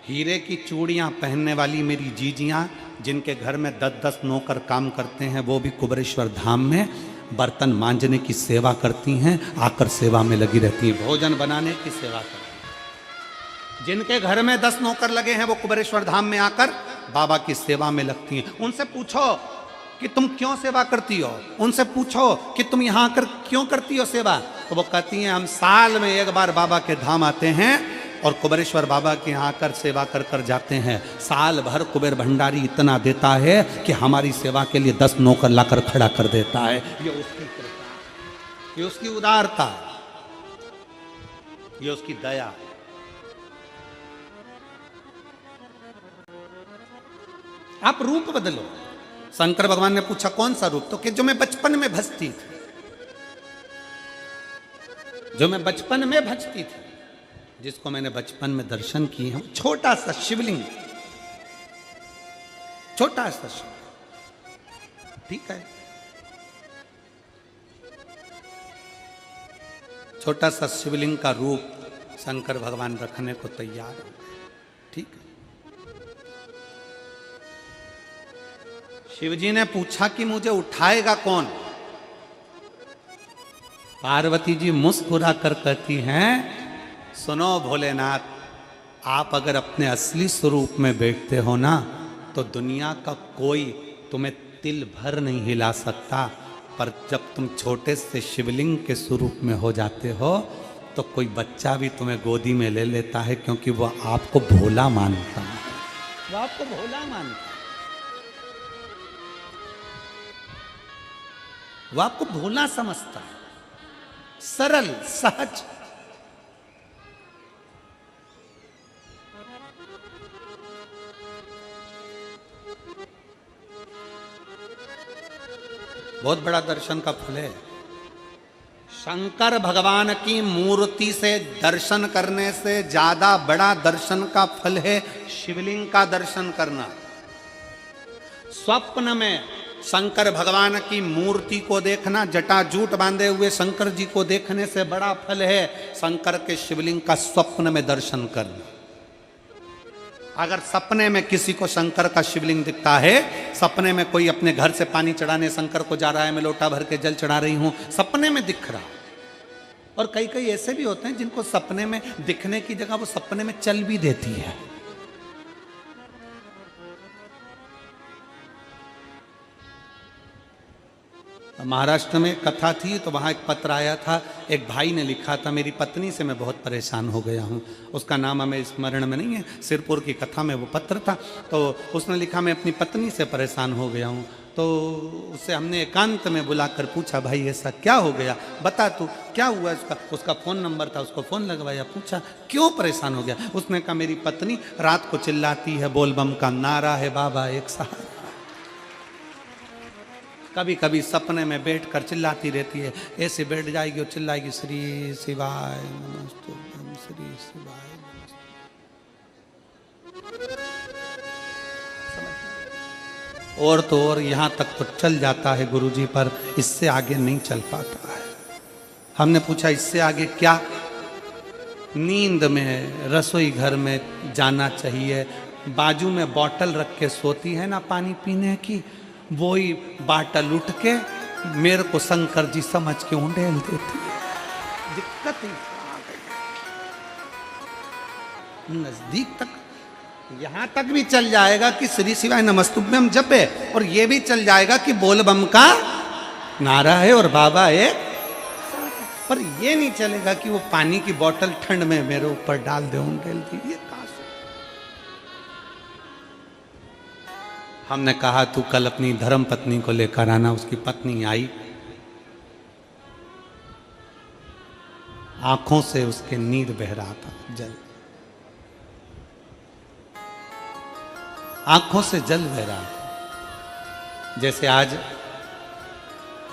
हीरे की चूड़ियां पहनने वाली मेरी जीजियां, जिनके घर में 10-10 नौकर काम करते हैं, वो भी कुबेरेश्वर धाम में बर्तन मांजने की सेवा करती हैं, आकर सेवा में लगी रहती हैं, भोजन बनाने की सेवा करती हैं। जिनके घर में 10 नौकर लगे हैं वो कुबेरेश्वर धाम में आकर बाबा की सेवा में लगती हैं। उनसे पूछो कि तुम क्यों सेवा करती हो, उनसे पूछो कि तुम यहाँ आकर क्यों करती हो सेवा, तो वो कहती हैं हम साल में एक बार बाबा के धाम आते हैं और कुबेरेश्वर बाबा के यहाँ आकर सेवा कर कर जाते हैं। साल भर कुबेर भंडारी इतना देता है कि हमारी सेवा के लिए 10 नौकर लाकर खड़ा कर देता है। ये उसकी कृपा, ये उसकी उदारता, ये उसकी दया। आप रूप बदलो। शंकर भगवान ने पूछा कौन सा रूप, तो कि जो मैं बचपन में भजती थी, जो मैं बचपन में भजती थी, जिसको मैंने बचपन में दर्शन किए हैं, छोटा सा शिवलिंग, छोटा सा शिवलिंग, ठीक है, छोटा सा शिवलिंग का रूप शंकर भगवान रखने को तैयार है, ठीक है। शिवजी ने पूछा कि मुझे उठाएगा कौन? पार्वती जी मुस्कुरा कर कहती हैं, सुनो भोलेनाथ, आप अगर अपने असली स्वरूप में बैठते हो ना तो दुनिया का कोई तुम्हें तिल भर नहीं हिला सकता, पर जब तुम छोटे से शिवलिंग के स्वरूप में हो जाते हो तो कोई बच्चा भी तुम्हें गोदी में ले लेता है, क्योंकि वह आपको भोला मानता है, वो आपको भोला मानता है, वो आपको भोला समझता है, सरल सहज। बहुत बड़ा दर्शन का फल है। शंकर भगवान की मूर्ति से दर्शन करने से ज्यादा बड़ा दर्शन का फल है शिवलिंग का दर्शन करना। स्वप्न में शंकर भगवान की मूर्ति को देखना, जटाजूट बांधे हुए शंकर जी को देखने से बड़ा फल है शंकर के शिवलिंग का स्वप्न में दर्शन करना। अगर सपने में किसी को शंकर का शिवलिंग दिखता है, सपने में कोई अपने घर से पानी चढ़ाने शंकर को जा रहा है, मैं लोटा भर के जल चढ़ा रही हूं, सपने में दिख रहा। और कई कई ऐसे भी होते हैं जिनको सपने में दिखने की जगह वो सपने में चल भी देती है। महाराष्ट्र में कथा थी तो वहाँ एक पत्र आया था, एक भाई ने लिखा था, मेरी पत्नी से मैं बहुत परेशान हो गया हूँ। उसका नाम हमें स्मरण में नहीं है, सिरपुर की कथा में वो पत्र था। तो उसने लिखा, मैं अपनी पत्नी से परेशान हो गया हूँ। तो उससे हमने एकांत में बुलाकर पूछा, भाई ऐसा क्या हो गया, बता तू क्या हुआ। उसका फ़ोन नंबर था, उसको फ़ोन लगवाया, पूछा क्यों परेशान हो गया। उसने कहा, मेरी पत्नी रात को चिल्लाती है, बोल बम का नारा है बाबा एक सहारा। कभी कभी सपने में बैठकर चिल्लाती रहती है, ऐसे बैठ जाएगी और चिल्लाएगी, श्री शिवाय नमस्तुभ्यं, श्री शिवाय नमस्तुभ्यं। और तो और यहाँ तक तो चल जाता है गुरुजी, पर इससे आगे नहीं चल पाता है। हमने पूछा इससे आगे क्या। नींद में रसोई घर में जाना चाहिए, बाजू में बोतल रख के सोती है ना पानी पीने की, वही बाटल उठ के मेरे को शंकर जी समझ के उंडेल देती है। दिक्कत ही आ गई। नजदीक तक, यहां तक भी चल जाएगा कि श्री शिवाय नमस्तुभ्यं जप है, और ये भी चल जाएगा कि बोल बम का नारा है और बाबा है, पर ये नहीं चलेगा कि वो पानी की बोतल ठंड में मेरे ऊपर डाल दे, उंडेल दी। ये हमने कहा तू कल अपनी धर्म पत्नी को लेकर आना। उसकी पत्नी आई, आंखों से उसके नीर बह रहा था, जल, आंखों से जल बह रहा था। जैसे आज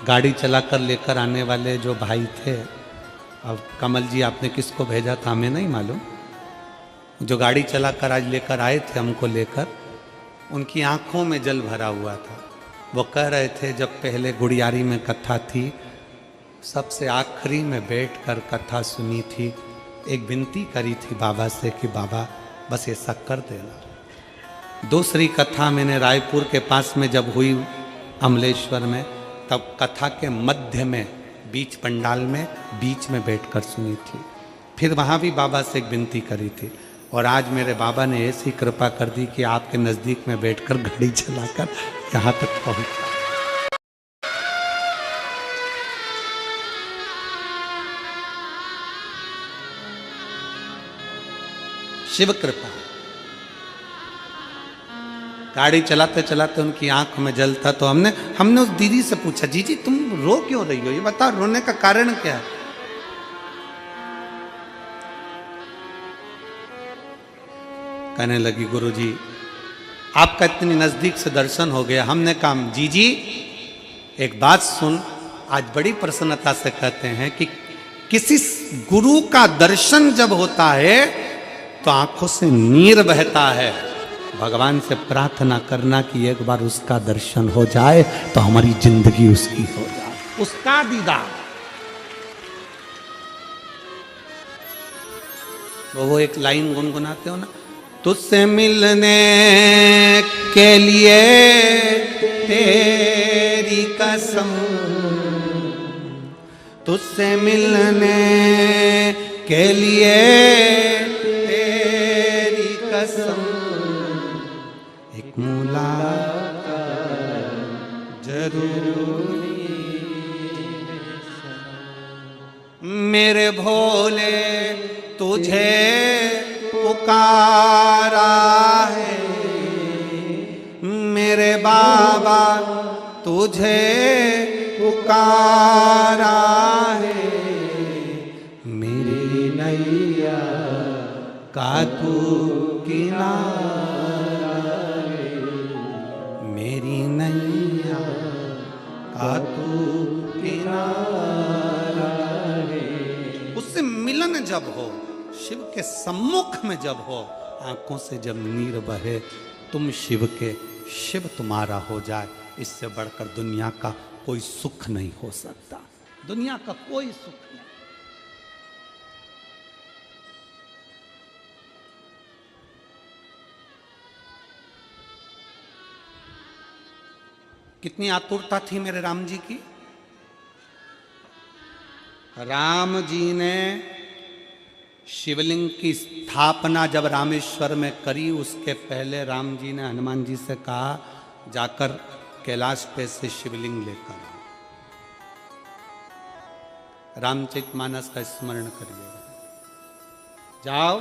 गाड़ी चलाकर लेकर आने वाले जो भाई थे, अब कमल जी आपने किसको भेजा था हमें नहीं मालूम, जो गाड़ी चलाकर आज लेकर आए थे हमको लेकर, उनकी आंखों में जल भरा हुआ था। वो कह रहे थे, जब पहले गुड़ियारी में कथा थी, सबसे आखिरी में बैठकर कथा सुनी थी, एक विनती करी थी बाबा से कि बाबा बस ऐसा कर देना। दूसरी कथा मैंने रायपुर के पास में जब हुई अमलेश्वर में, तब कथा के मध्य में, बीच पंडाल में, बीच में बैठकर सुनी थी। फिर वहाँ भी बाबा से एक विनती करी थी, और आज मेरे बाबा ने ऐसी कृपा कर दी कि आपके नजदीक में बैठकर गाड़ी चलाकर यहाँ तक पहुंचा। शिव कृपा। गाड़ी चलाते चलाते उनकी आंख में जल था, तो हमने उस दीदी से पूछा, जी तुम रो क्यों रही हो, ये बताओ, रोने का कारण क्या है। कहने लगी, गुरुजी आपका इतनी नजदीक से दर्शन हो गया। हमने कहा, जी एक बात सुन, आज बड़ी प्रसन्नता से कहते हैं कि किसी गुरु का दर्शन जब होता है तो आंखों से नीर बहता है। भगवान से प्रार्थना करना कि एक बार उसका दर्शन हो जाए तो हमारी जिंदगी उसकी हो जाए, उसका दीदार। वो एक लाइन गुनगुनाते हो ना, तुझसे मिलने के लिए तेरी कसम तुझसे मिलने के लिए तेरी कसम एक मुलाकात जरूरी मेरे भोले तुझे पुकारा है मेरे बाबा तुझे पुकारा है मेरी नैया का तू किनारा है मेरी नैया का तू किनारा है। उससे मिलन जब हो शिव के सम्मुख में जब हो आंखों से जब नीर बहे तुम शिव के शिव तुम्हारा हो जाए इससे बढ़कर दुनिया का कोई सुख नहीं हो सकता दुनिया का कोई सुख नहीं। कितनी आतुरता थी मेरे राम जी की। राम जी ने शिवलिंग की स्थापना जब रामेश्वर में करी उसके पहले राम जी ने हनुमान जी से कहा जाकर कैलाश पे से शिवलिंग लेकर आओ। रामचरितमानस का स्मरण करिए जाओ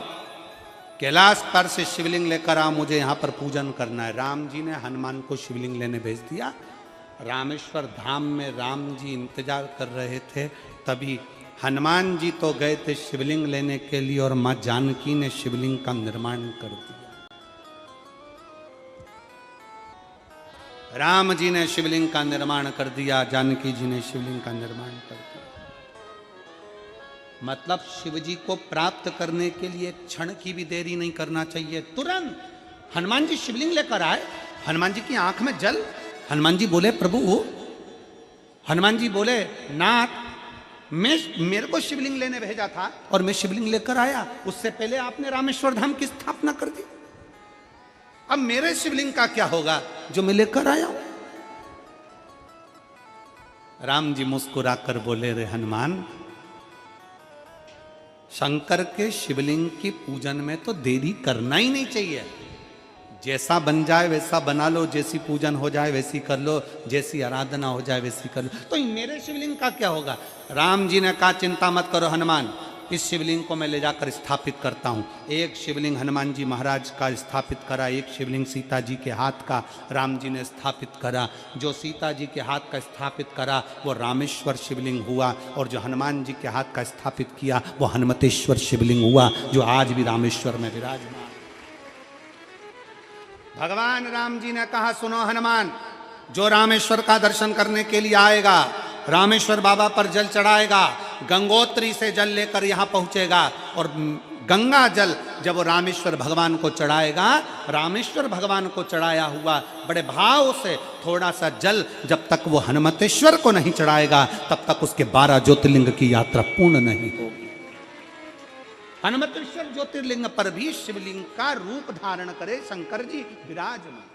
कैलाश पर से शिवलिंग लेकर आओ मुझे यहाँ पर पूजन करना है। राम जी ने हनुमान को शिवलिंग लेने भेज दिया। रामेश्वर धाम में राम जी इंतजार कर रहे थे तभी हनुमान जी तो गए थे शिवलिंग लेने के लिए और मां जानकी ने शिवलिंग का निर्माण कर दिया। राम जी ने शिवलिंग का निर्माण कर दिया जानकी जी ने शिवलिंग का निर्माण कर दिया। मतलब शिव जी को प्राप्त करने के लिए क्षण की भी देरी नहीं करना चाहिए। तुरंत हनुमान जी शिवलिंग लेकर आए। हनुमान जी की आंख में जल। हनुमान जी बोले प्रभु हनुमान जी बोले नाथ मेरे को शिवलिंग लेने भेजा था और मैं शिवलिंग लेकर आया उससे पहले आपने रामेश्वर धाम की स्थापना कर दी। अब मेरे शिवलिंग का क्या होगा जो मैं लेकर आया हूं। राम जी मुस्कुरा कर बोले रे हनुमान शंकर के शिवलिंग की पूजन में तो देरी करना ही नहीं चाहिए। जैसा बन जाए वैसा बना लो जैसी पूजन हो जाए वैसी कर लो जैसी आराधना हो जाए वैसी कर लो। तो मेरे शिवलिंग का क्या होगा। राम जी ने कहा चिंता मत करो हनुमान इस शिवलिंग को मैं ले जाकर स्थापित करता हूँ। एक शिवलिंग हनुमान जी महाराज का स्थापित करा। एक शिवलिंग सीता जी के हाथ का राम जी ने स्थापित करा। जो सीता जी के हाथ का स्थापित करा वो रामेश्वर शिवलिंग हुआ और जो हनुमान जी के हाथ का स्थापित किया वो हनुमतेश्वर शिवलिंग हुआ जो आज भी रामेश्वर में विराजमान। भगवान राम जी ने कहा सुनो हनुमान जो रामेश्वर का दर्शन करने के लिए आएगा रामेश्वर बाबा पर जल चढ़ाएगा गंगोत्री से जल लेकर यहाँ पहुँचेगा और गंगा जल जब वो रामेश्वर भगवान को चढ़ाएगा रामेश्वर भगवान को चढ़ाया हुआ बड़े भाव से थोड़ा सा जल जब तक वो हनुमतेश्वर को नहीं चढ़ाएगा तब तक उसके 12 ज्योतिर्लिंग की यात्रा पूर्ण नहीं होगी। हनुमतेश्वर ज्योतिर्लिंग पर भी शिवलिंग का रूप धारण करे शंकर जी विराजमान।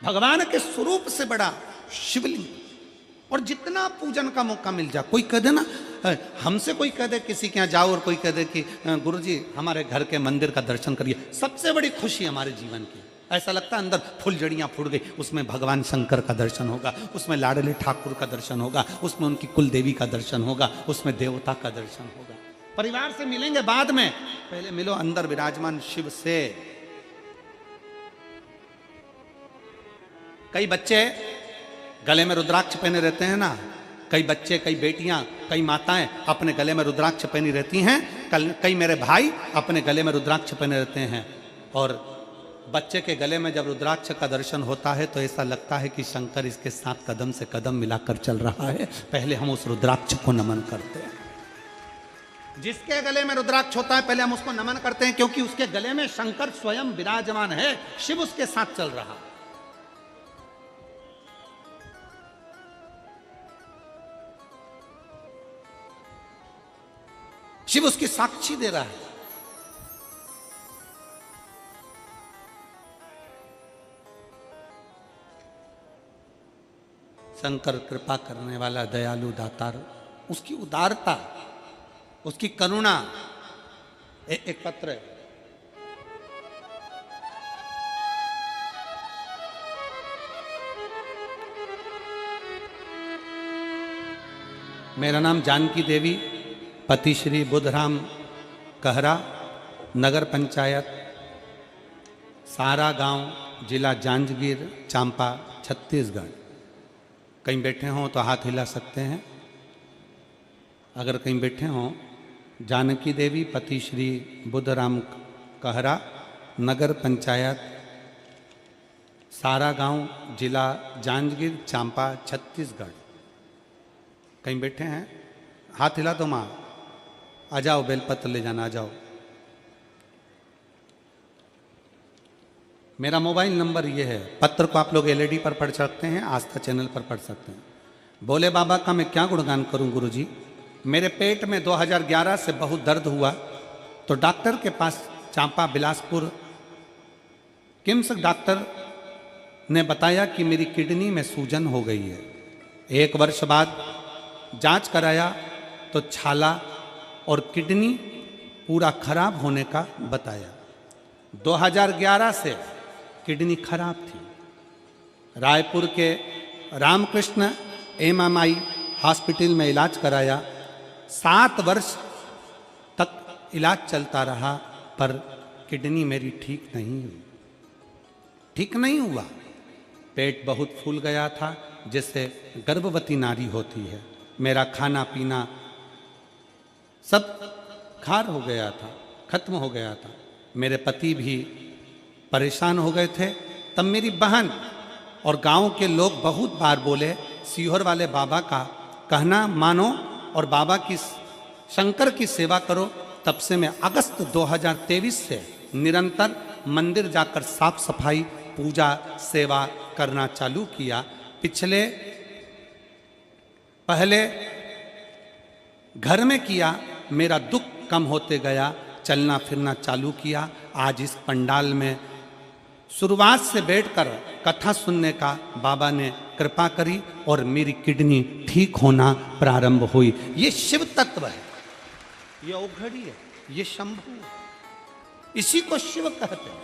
भगवान के स्वरूप से बड़ा शिवलिंग और जितना पूजन का मौका मिल जाए। कोई कह दे ना हमसे कोई कह दे किसी के यहाँ जाओ और कोई कह दे कि गुरुजी हमारे घर के मंदिर का दर्शन करिए सबसे बड़ी खुशी हमारे जीवन की। ऐसा लगता है अंदर फुलझड़ियाँ फूट गई। उसमें भगवान शंकर का दर्शन होगा उसमें लाडले ठाकुर का दर्शन होगा उसमें उनकी कुल देवी का दर्शन होगा उसमें देवता का दर्शन होगा। परिवार से मिलेंगे बाद में पहले मिलो अंदर विराजमान शिव से। कई बच्चे गले में रुद्राक्ष पहने रहते हैं ना। कई बच्चे कई बेटियां कई माताएं अपने गले में रुद्राक्ष पहनी रहती हैं। कई मेरे भाई अपने गले में रुद्राक्ष पहने रहते हैं और बच्चे के गले में जब रुद्राक्ष का दर्शन होता है तो ऐसा लगता है कि शंकर इसके साथ कदम से कदम मिलाकर चल रहा है। पहले हम उस रुद्राक्ष को नमन करते हैं। जिसके गले में रुद्राक्ष होता है पहले हम उसको नमन करते हैं क्योंकि उसके गले में शंकर स्वयं विराजमान है। शिव उसके साथ चल रहा है। शिव उसकी साक्षी दे रहा है। शंकर कृपा करने वाला दयालु दातार, उसकी उदारता, उसकी करुणा। एक पत्र है, मेरा नाम जानकी देवी, पति श्री बुद्धराम कहरा, नगर पंचायत सारा गांव, जिला जांजगीर चांपा, छत्तीसगढ़। कहीं बैठे हों तो हाथ हिला सकते हैं। अगर कहीं बैठे हों, जानकी देवी, पति श्री बुद्धराम कहरा, नगर पंचायत सारा गांव, जिला जांजगीर चांपा, छत्तीसगढ़। कहीं बैठे हैं, हाथ हिला दो माँ, आ जाओ, बेलपत्र ले जाना, आ जाओ। मेरा मोबाइल नंबर ये है। पत्र को आप लोग एलईडी पर पढ़ सकते हैं, आस्था चैनल पर पढ़ सकते हैं। भोले बाबा का मैं क्या गुणगान करूं गुरुजी। मेरे पेट में 2011 से बहुत दर्द हुआ, तो डॉक्टर के पास चांपा बिलासपुर किम्स डॉक्टर ने बताया कि मेरी किडनी में सूजन हो गई है। 1 वर्ष बाद जांच कराया तो छाला और किडनी पूरा खराब होने का बताया। 2011 से किडनी खराब थी। रायपुर के रामकृष्ण एमएमआई हॉस्पिटल में इलाज कराया। 7 वर्ष तक इलाज चलता रहा, पर किडनी मेरी ठीक नहीं हुई, ठीक नहीं हुआ। पेट बहुत फूल गया था, जिससे गर्भवती नारी होती है। मेरा खाना पीना सब खार हो गया था, खत्म हो गया था। मेरे पति भी परेशान हो गए थे। तब मेरी बहन और गांव के लोग बहुत बार बोले, सीहोर वाले बाबा का कहना मानो और बाबा की, शंकर की सेवा करो। तब से मैं अगस्त 2023 से निरंतर मंदिर जाकर साफ सफाई, पूजा, सेवा करना चालू किया। पहले घर में किया, मेरा दुख कम होते गया, चलना फिरना चालू किया। आज इस पंडाल में शुरुआत से बैठकर कथा सुनने का बाबा ने कृपा करी और मेरी किडनी ठीक होना प्रारंभ हुई। ये शिव तत्व है, ये औघड़ी है, ये शंभु है। इसी को शिव कहते हैं,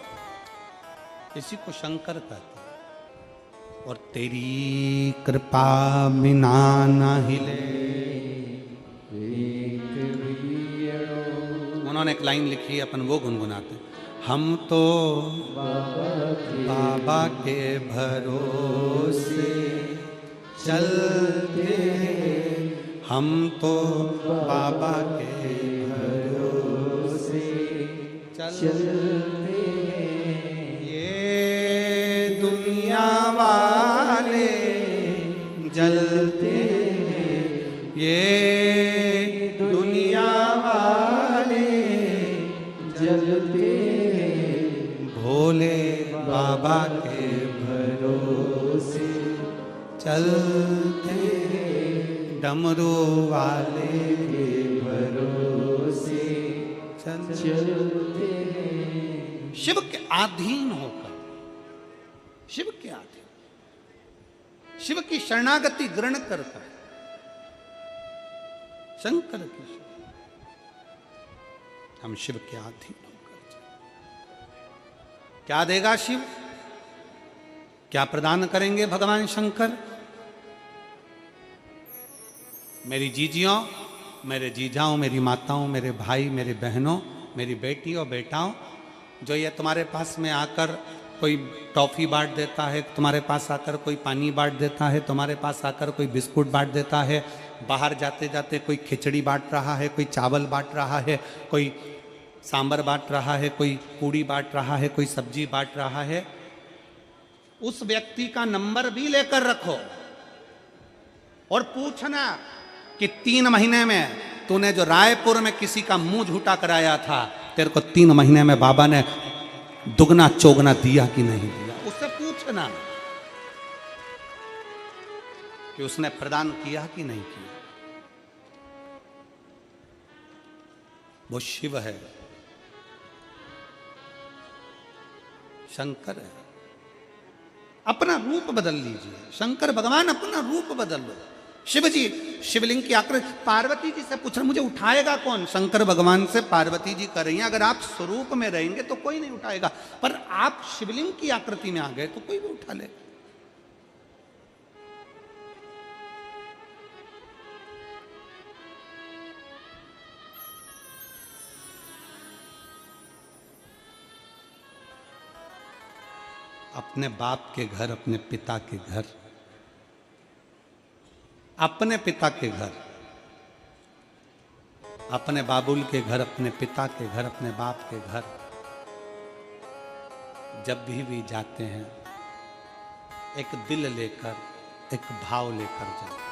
इसी को शंकर कहते हैं। और तेरी कृपा बिना न हिले। उन्होंने एक लाइन लिखी, अपन वो गुनगुनाते। हम तो बाबा के भरोसे चलते, हम तो बाबा के भरोसे चलते। ये दुनिया वाले जलते, ये दुनिया वाले जलते, भोले बाबा के भरोसे चलते, डमरू वाले के भरोसे चलते। शिव के अधीन होकर, शिव के अधीन, शिव की शरणागति ग्रहण कर शंकर की, हम शिव के अधीन होकर क्या देगा शिव, क्या प्रदान करेंगे भगवान शंकर। मेरी जीजियों, मेरे जीजाओं, मेरी माताओं, मेरे भाई, मेरी बहनों, मेरी बेटी और बेटाओं, जो ये तुम्हारे पास में आकर कोई टॉफ़ी बांट देता है, तुम्हारे पास आकर कोई पानी बांट देता है, तुम्हारे पास आकर कोई बिस्कुट बांट देता है, बाहर जाते जाते कोई खिचड़ी बांट रहा है, कोई चावल बांट रहा है, कोई सांबर बांट रहा है, कोई पूड़ी बांट रहा है, कोई सब्जी बांट रहा है, उस व्यक्ति का नंबर भी लेकर रखो और पूछना कि 3 महीने में तूने जो रायपुर में किसी का मुंह झूठा कराया था, तेरे को 3 महीने में बाबा ने दुगना चौगना दिया कि नहीं दिया। उससे पूछना कि उसने प्रदान किया कि नहीं किया। वो शिव है, शंकर है। अपना रूप बदल लीजिए। शंकर भगवान अपना रूप बदल लो। शिव जी शिवलिंग की आकृति, पार्वती जी से पूछ रहे मुझे उठाएगा कौन? शंकर भगवान से पार्वती जी कर रही हैं, अगर आप स्वरूप में रहेंगे तो कोई नहीं उठाएगा, पर आप शिवलिंग की आकृति में आ गए तो कोई भी उठा ले। अपने बाप के घर, अपने पिता के घर, अपने पिता के घर, अपने बाबुल के घर, अपने पिता के घर, अपने बाप के घर जब भी जाते हैं एक दिल लेकर, एक भाव लेकर जाते हैं।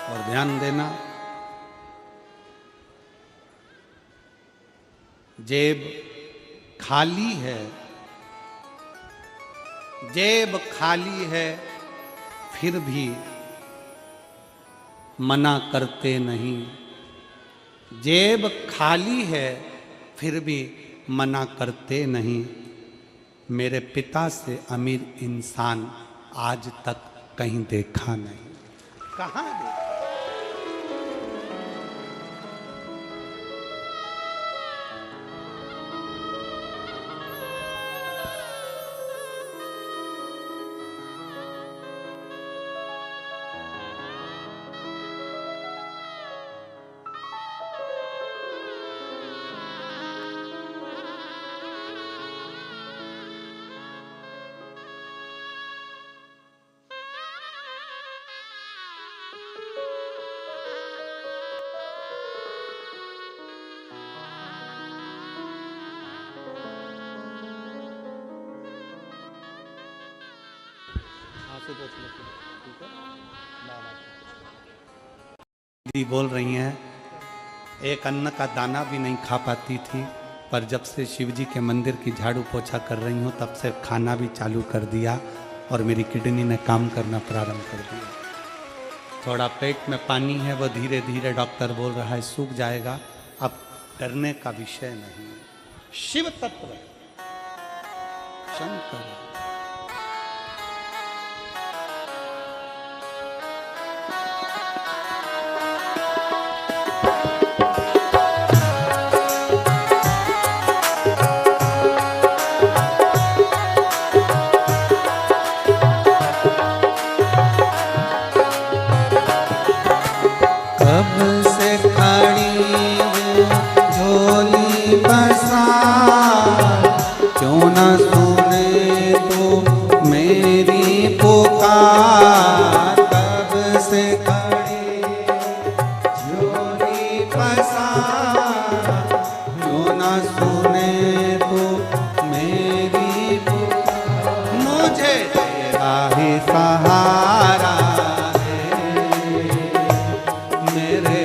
और ध्यान देना, जेब खाली है, जेब खाली है फिर भी मना करते नहीं। जेब खाली है फिर भी मना करते नहीं। मेरे पिता से अमीर इंसान आज तक कहीं देखा नहीं। कहाँ देखा? दीदी बोल रही हैं एक अन्न का दाना भी नहीं खा पाती थी, पर जब से शिवजी के मंदिर की झाड़ू पोछा कर रही हूँ तब से खाना भी चालू कर दिया और मेरी किडनी ने काम करना प्रारंभ कर दिया। थोड़ा पेट में पानी है, वो धीरे धीरे डॉक्टर बोल रहा है सूख जाएगा, अब डरने का विषय नहीं है। शिव तत्व शंकर सहारा है मेरे